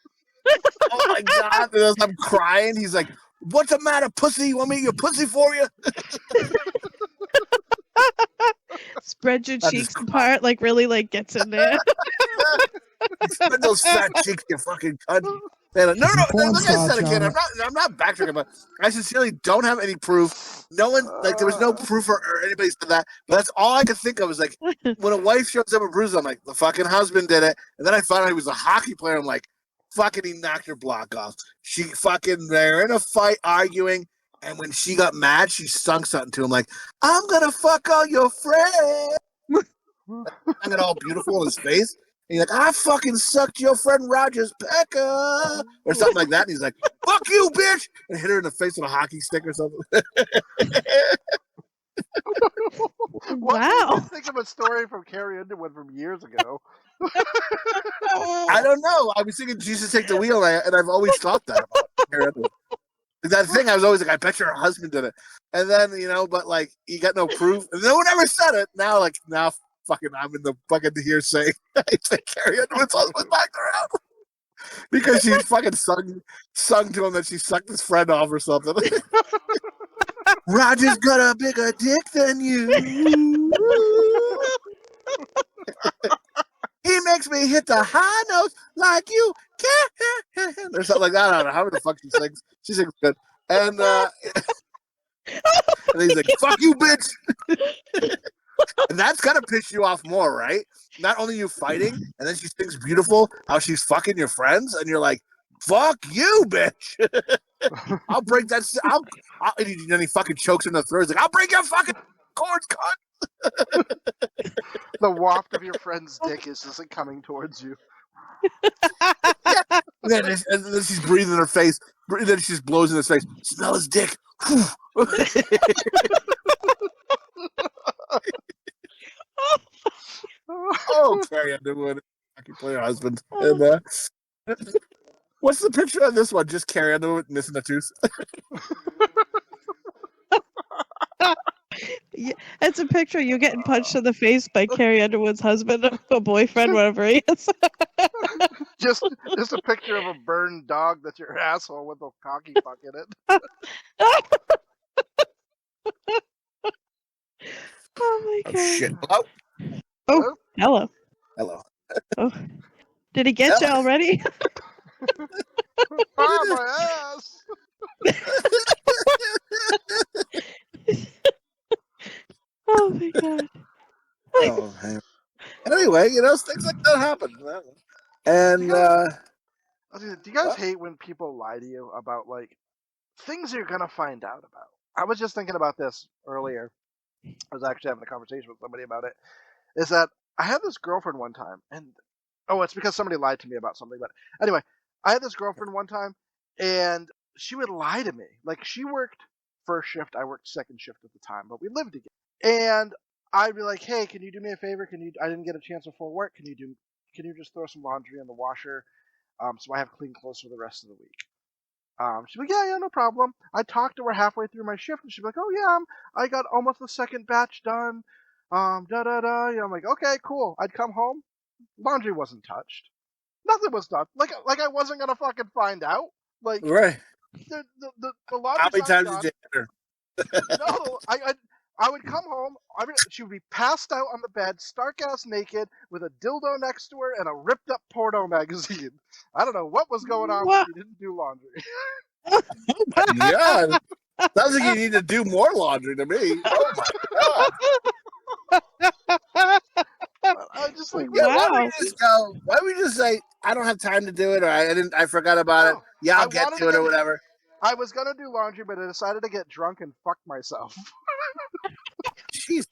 Oh my god! And as I'm crying, he's like, "What's the matter, pussy? You want me to get pussy for you?" Spread your cheeks apart, like really, like gets in there. Spread those fat cheeks, you fucking cunt. No, like I said again, I'm not backtracking, but I sincerely don't have any proof. No one, like, there was no proof or anybody said that. But that's all I could think of was like, when a wife shows up with bruises, I'm like, the fucking husband did it. And then I found out he was a hockey player. I'm like, Fucking, he knocked her block off. They're in a fight, arguing, and when she got mad, she sung something to him like, "I'm gonna fuck all your friends." And it all beautiful in his face. And he's like, "I fucking sucked your friend Roger's pecker," or something like that. And he's like, "Fuck you, bitch!" and hit her in the face with a hockey stick or something. Wow. What think of a story from Carrie Underwood from years ago? I don't know. I was thinking Jesus Take the Wheel, and I've always thought that about Carrie Underwood. That thing, I was always like, I bet your husband did it. And then, but like, he got no proof. And no one ever said it. Now fucking, I'm in the fucking hearsay. I think Carrie Underwood's husband backed her out. Because she fucking sung to him that she sucked his friend off or something. Roger's got a bigger dick than you. He makes me hit the high notes like you can. Or something like that. I don't know how the fuck she sings. She sings good. And, and he's like, "Fuck you, bitch." And that's got to piss you off more, right? Not only you fighting, and then she sings beautiful, how she's fucking your friends, and you're like, "Fuck you, bitch." I'll break that. And then he fucking chokes in the throat. He's like, "I'll break your fucking cords, cunt." The waft of your friend's dick is just like coming towards you. And then she's breathing in her face. And then she just blows in his face. "Smell his dick." Oh, Carrie Underwood. I can play her husband. And, what's the picture of this one? Just Carrie Underwood missing a tooth? Yeah, it's a picture of you getting punched in the face by Carrie Underwood's husband, a boyfriend, whatever he is. Just a picture of a burned dog that's your asshole with a cocky fuck in it. Oh my god. Oh, shit. Hello? Oh, hello. Hello. Oh. Did he get you already? Ah, my ass! Oh my god. Oh, man. Anyway, things like that happen. And, Do you guys hate when people lie to you about, like, things you're gonna find out about? I was just thinking about this earlier. I was actually having a conversation with somebody about it. Is that I had this girlfriend one time, and it's because somebody lied to me about something. But anyway, I had this girlfriend one time, and she would lie to me. Like, she worked first shift, I worked second shift at the time, but we lived together. And I'd be like, "Hey, can you do me a favor? I didn't get a chance before work. Can you just throw some laundry in the washer, so I have clean clothes for the rest of the week?" She'd be like, "Yeah, no problem." I talked to her halfway through my shift, and she'd be like, "Oh yeah, I got almost the second batch done. I'm like, "Okay, cool." I'd come home, laundry wasn't touched, nothing was done. Like I wasn't gonna fucking find out. Like, right. the How laundry's many not times done. did you hit her? No, I would come home. She would be passed out on the bed, stark ass naked, with a dildo next to her and a ripped up porno magazine. I don't know what was going on when she didn't do laundry. Oh my god! Sounds like you need to do more laundry to me. Oh my god! I just like, Yeah, wow. why don't we just go? Why don't we just say, "I don't have time to do it," or I forgot about it. Yeah, I'll get to it or whatever. I was gonna do laundry, but I decided to get drunk and fuck myself. Jeez.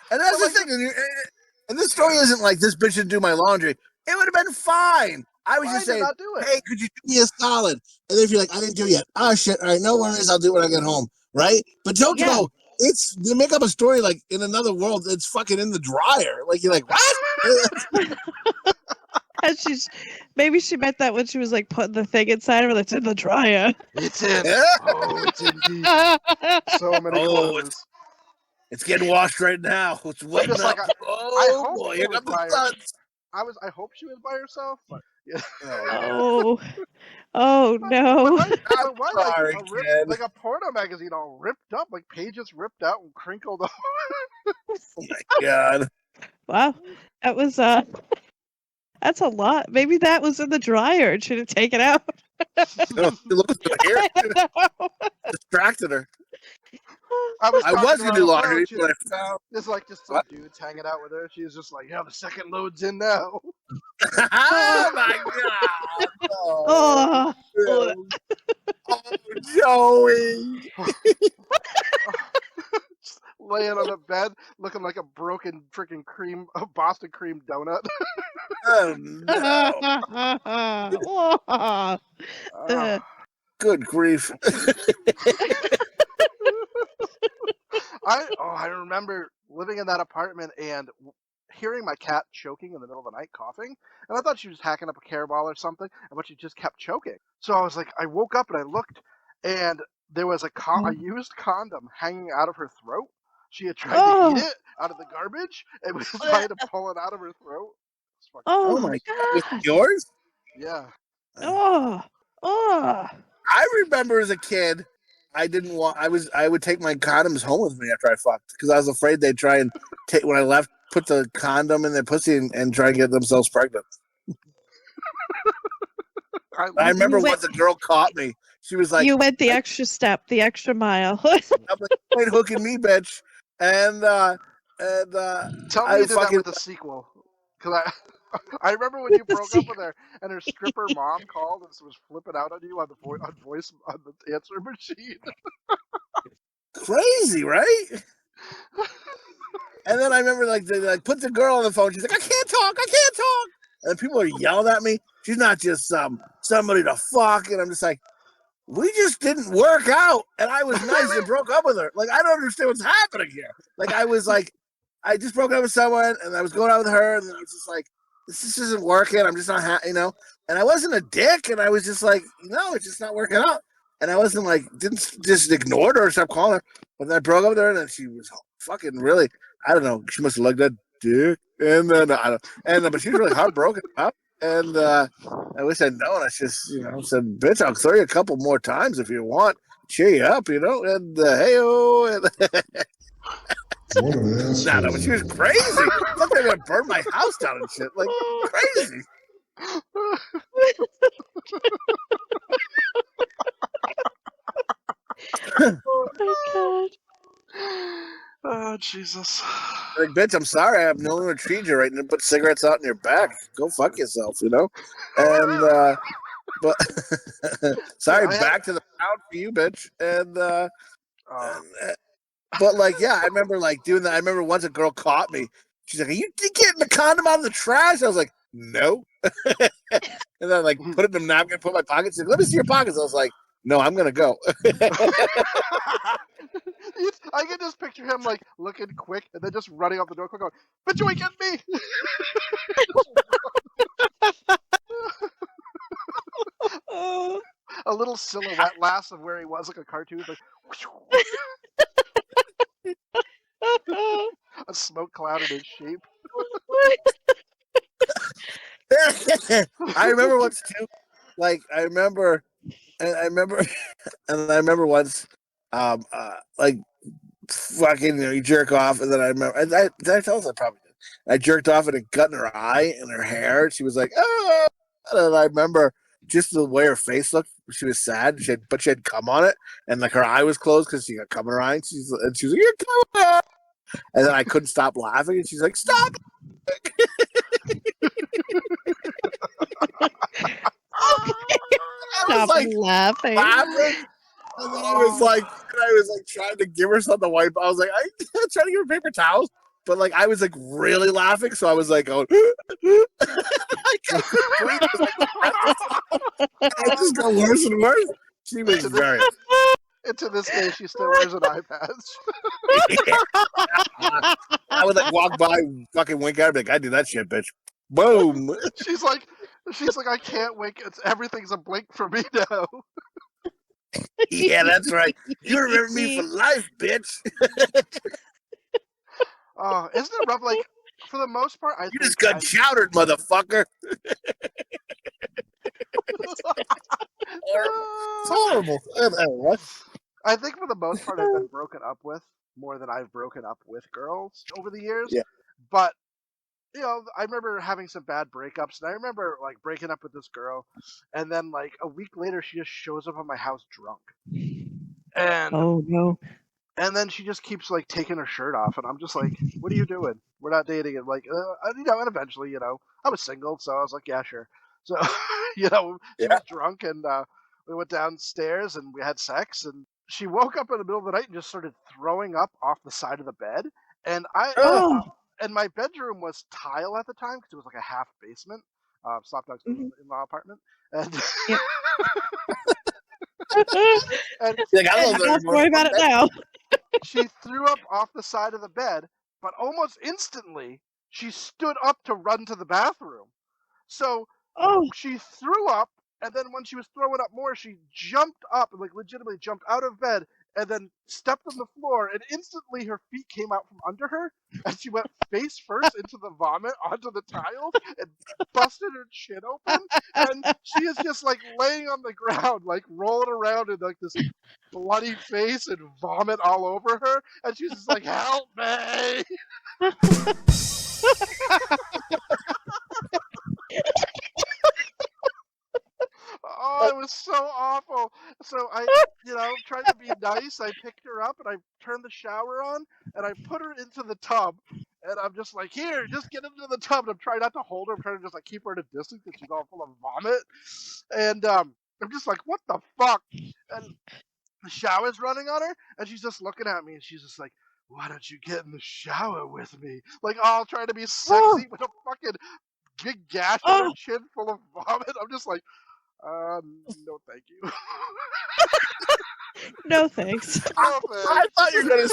And that's the thing. And this story isn't like this bitch didn't do my laundry. It would have been fine. I was just saying, "Hey, could you do me a solid?" And then if you're like, "I didn't do it yet." "Oh shit! All right, no worries. I'll do it when I get home." Right? But don't go. You make up a story like in another world. It's fucking in the dryer. Like you're like, what? And maybe she meant that when she was like putting the thing inside her that's in the dryer. It's in. Yeah. Oh, it's in deep. So many clothes. It's getting washed right now. It's wetting up. Like, oh boy, here comes the suds. I hope she was by herself, but yeah. Oh no. But why sorry, like a porno magazine all ripped up, like pages ripped out and crinkled up. Oh my god. Wow. That was that's a lot. Maybe that was in the dryer and should have taken it out. No, look at the hair. Distracted her. I was gonna do laundry, but I found there's like just some dudes hanging out with her. She's just like, "Yeah, the second load's in now." Oh my god! Oh. Joey. Just laying on the bed, looking like a broken freaking Boston cream donut. Oh no! Good grief! I remember living in that apartment and hearing my cat choking in the middle of the night, coughing, and I thought she was hacking up a care ball or something, but she just kept choking. So I was like, I woke up and I looked, and there was a used condom hanging out of her throat. She had tried to eat it out of the garbage and was trying to pull it out of her throat. Oh my God! Was it yours? Yeah. Oh. I remember as a kid, I would take my condoms home with me after I fucked because I was afraid they'd try and take when I left, put the condom in their pussy and try and get themselves pregnant. I remember once a girl caught me. She was like, "You went the extra step, the extra mile." I'm like, "You ain't hooking me, bitch!" And tell me you did that with the sequel, because I remember when you broke up with her and her stripper mom called and was flipping out on you on the voice on the answer machine. Crazy, right? And then I remember they put the girl on the phone. She's like, I can't talk. And people are yelling at me. She's not just somebody to fuck. And I'm just like, we just didn't work out. And I was nice and broke up with her. Like, I don't understand what's happening here. Like, I was like, I just broke up with someone and I was going out with her. And I was just like, this just isn't working. I'm just not happy, And I wasn't a dick. And I was just like, no, it's just not working out. And I wasn't like, didn't just ignore her or stop calling her. But then I broke up with her and then she was fucking really, I don't know. She must have looked at dick. And then, but she was really heartbroken up. And I wish I'd known. I just, said, bitch, I'll throw you a couple more times if you want. Cheer you up, And hey-oh. And What an asshole. but she was crazy. I thought they were going to burn my house down and shit. Like, crazy. Oh my God. Oh, Jesus. Like, bitch, I'm sorry. I have no one to treat you right now. Put cigarettes out in your back. Go fuck yourself, And, but, sorry, back to the pound for you, bitch. And, but, like, yeah, I remember, like, doing that. I remember once a girl caught me. She's like, are you getting the condom out of the trash? I was like, no. And then I, like, put it in a napkin, put it in my pocket. She's like, let me see your pockets. I was like, no, I'm going to go. I can just picture him, like, looking quick and then just running out the door quick going, but you ain't getting me! A little silhouette last of where he was, like a cartoon, like, a smoke cloud in his shape. I remember once, too. Like, I remember once, like, fucking, you jerk off, and then I remember, did I tell us? I probably did. I jerked off and it got in her eye and her hair. She was like, oh, and I remember just the way her face looked. She was sad, but she had cum on it, and like her eye was closed because she got cum in her eye. And she was like, "You're cum," and then I couldn't stop laughing, and she's like, "Stop!" I was like laughing. And then I was like trying to give her something to wipe. I was like, I trying to give her paper towels, but like I was like really laughing, so I was like going. I couldn't breathe. I just got worse and worse. She was very. And to this day, she still wears an eye patch. I would like walk by, fucking wink at her, be like, I do that shit, bitch. Boom. She's like, I can't wink. Everything's a blink for me now. Yeah, that's right. You remember me for life, bitch. Oh, isn't it rough? Like, for the most part, I think just got chowdered, motherfucker. It's horrible. I think for the most part, I've been broken up with more than I've broken up with girls over the years. Yeah. But, I remember having some bad breakups, and I remember, like, breaking up with this girl, and then, like, a week later, she just shows up at my house drunk. And oh, no. And then she just keeps, like, taking her shirt off, and I'm just like, what are you doing? We're not dating. And, like, and eventually, I was single, so I was like, yeah, sure. So She was drunk, and we went downstairs and we had sex, and she woke up in the middle of the night and just started throwing up off the side of the bed. And and my bedroom was tile at the time because it was like a half basement. Slopdog's in-law apartment, and and Don't worry about it now. she threw up off the side of the bed, but almost instantly she stood up to run to the bathroom. So she threw up, and then when she was throwing up more, she jumped up, like legitimately jumped out of bed, and then stepped on the floor, and instantly her feet came out from under her, and she went face first into the vomit onto the tiles and busted her chin open, and she is just like laying on the ground, like rolling around in like this bloody face and vomit all over her, and she's just like, "Help me!" Oh, it was so awful. So I, tried to be nice. I picked her up and I turned the shower on and I put her into the tub. And I'm just like, here, just get into the tub. And I'm trying not to hold her. I'm trying to just like keep her at a distance because she's all full of vomit. And I'm just like, what the fuck? And the shower's running on her, and she's just looking at me, and she's just like, why don't you get in the shower with me? Like, all trying to be sexy with a fucking big gash on her chin full of vomit. I'm just like, no, thank you. No thanks. I thought you were gonna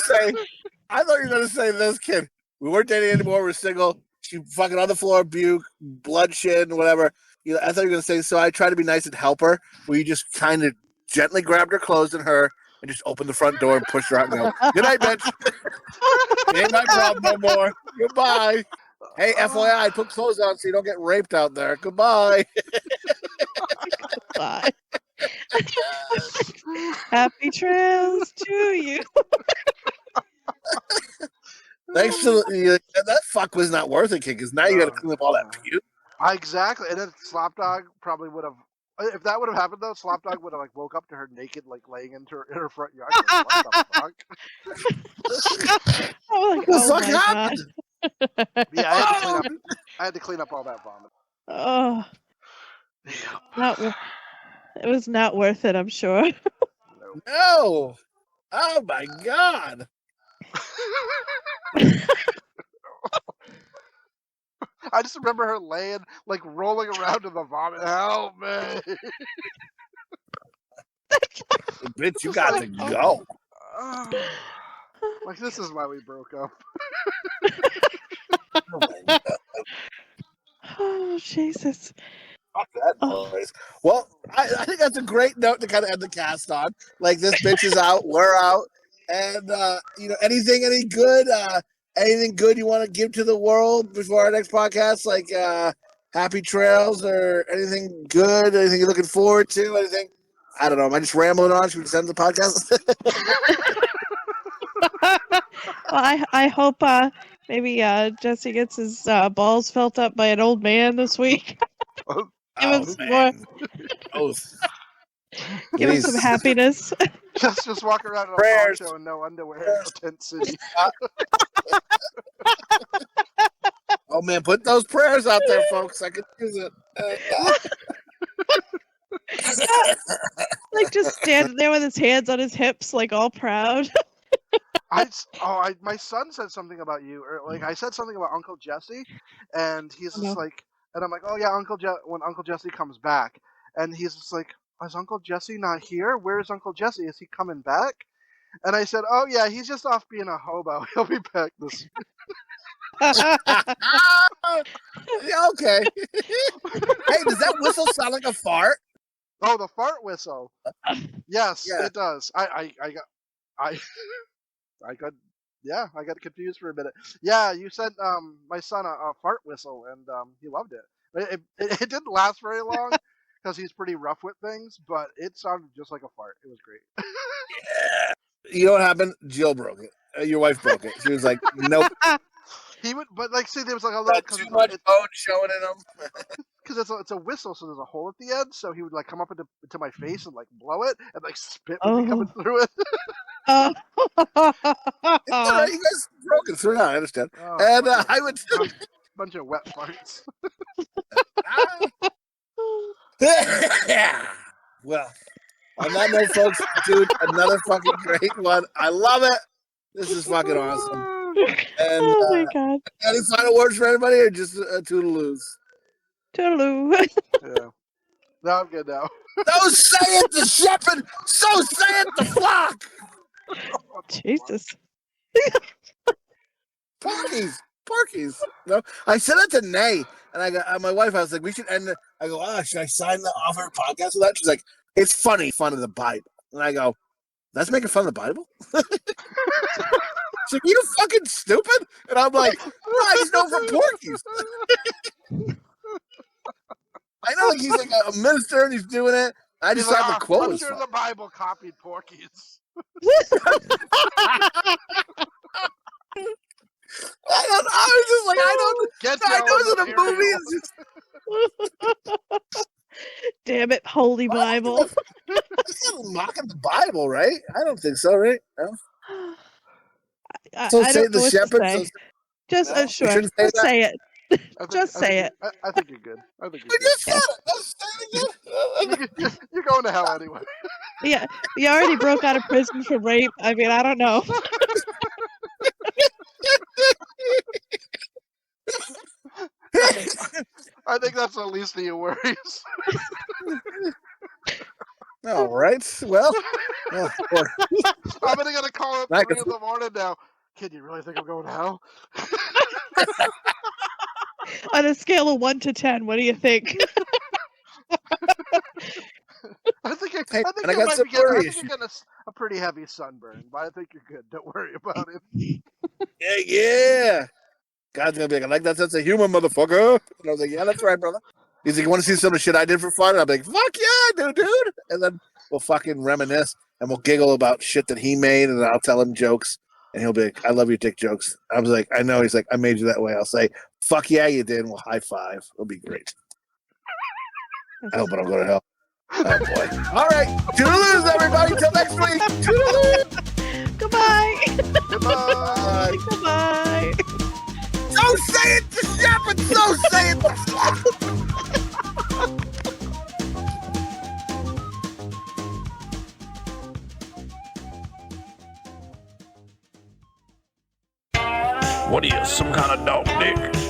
say this, kid. We weren't dating anymore. We're single. She fucking on the floor, puke, blood, shit, and whatever. I thought you were gonna say. So I tried to be nice and help her. Where you just kind of gently grabbed her clothes and her, and just opened the front door and pushed her out and go, "Good night, bitch. Ain't my problem no more. Goodbye. Hey, FYI, put clothes on so you don't get raped out there. Goodbye." Bye. Happy trails to you. Thanks to that fuck was not worth it, kid, because now you got to clean up all that puke. Exactly, and then Slopdog probably would have. If that would have happened though, Slopdog would have like woke up to her naked, like laying in her front yard. Like, what the fuck? Oh, What happened? Yeah, I had to clean up all that vomit. Oh, it was not worth it, I'm sure. No. Oh my god. I just remember her laying, like rolling around in the vomit. Help me! Bitch, you got to go. Like, this is why we broke up. Oh, Jesus. Fuck that noise. Well, I think that's a great note to kind of end the cast on. Like, this bitch is out, we're out, and anything good you want to give to the world before our next podcast? Like, happy trails or anything good? Anything you're looking forward to? Anything? I don't know. Am I just rambling on? Should we just end the podcast? Well, I hope maybe Jesse gets his balls felt up by an old man this week. Give him some more. Give him some happiness. Just walk around in a poncho and no underwear in Tent City. Oh man, put those prayers out there, folks. I could use it. Like just standing there with his hands on his hips, like all proud. My son said something about you, or like I said something about Uncle Jesse, and he's just like, and I'm like, oh yeah, when Uncle Jesse comes back, and he's just like, is Uncle Jesse not here? Where's Uncle Jesse? Is he coming back? And I said, oh yeah, he's just off being a hobo. He'll be back this week. Okay. Hey, does that whistle sound like a fart? Oh, the fart whistle. Yes, it does. I got confused for a minute. Yeah, you sent my son a fart whistle, and he loved it. It didn't last very long because he's pretty rough with things, but it sounded just like a fart. It was great. Yeah. You know what happened? Jill broke it. Your wife broke it. She was like, nope. He would, but like, see, there was like a little too much bone showing in him. Because it's a whistle, so there's a hole at the end. So he would like come up into my face and like blow it, and like spit would be coming through it. It's all right, you guys broke it through now. I understand. And I would bunch of wet farts. Well, on that note, folks, dude, another fucking great one. I love it. This is fucking awesome. And Oh my god. any final words for anybody, or just toodaloos? Toodaloo. Yeah. No, I'm good now. So saith the shepherd, so saith the flock. Jesus. Porkies. No, I said that to Nay, and I got my wife. I was like, we should end. I go, should I sign the offer podcast with that? She's like, it's funny, fun of the Bible. And I go, that's making fun of the Bible. She's like, you fucking stupid. And I'm like, no, I just know from Porkies. I know, like he's like a minister and he's doing it. I just thought the quote I'm was sure fun. the Bible copied Porky's. I was just like, I know that a movie is just Damn it, Holy Bible. it's not mocking the Bible, right? I don't think so, right? No. I So don't say know the what to shepherd. say. So, Just no? sure. You shouldn't say Just that? say it. Just say it. I think you're good. I think I you're just said it. Let's say it again. You're going to hell anyway. Yeah, you already broke out of prison for rape. I mean, I don't know. I think that's the least of your worries. All right. Well, I'm gonna call up I 3 guess- in the morning now. Kid, you really think I'm going to hell? On a scale of 1 to 10, what do you think? I think Hey, I think and I you got might some be getting, I worry think you're getting a pretty heavy sunburn, but I think you're good. Don't worry about it. yeah. God's gonna be like, I like that sense of humor, motherfucker. And I was like, yeah, that's right, brother. He's like, you want to see some of the shit I did for fun? And I'm like, fuck yeah, dude. And then we'll fucking reminisce and we'll giggle about shit that he made, and I'll tell him jokes. And he'll be like, I love your dick jokes. I was like, I know. He's like, I made you that way. I'll say, fuck yeah, you did. And we'll high five. It'll be great. I hope I don't go to hell. Oh, boy. All right. Toodaloos, everybody. Till next week. Toodaloos. Goodbye. Goodbye. Goodbye. So say it to shepherd. So say it to flock. What are you, some kind of dog dick?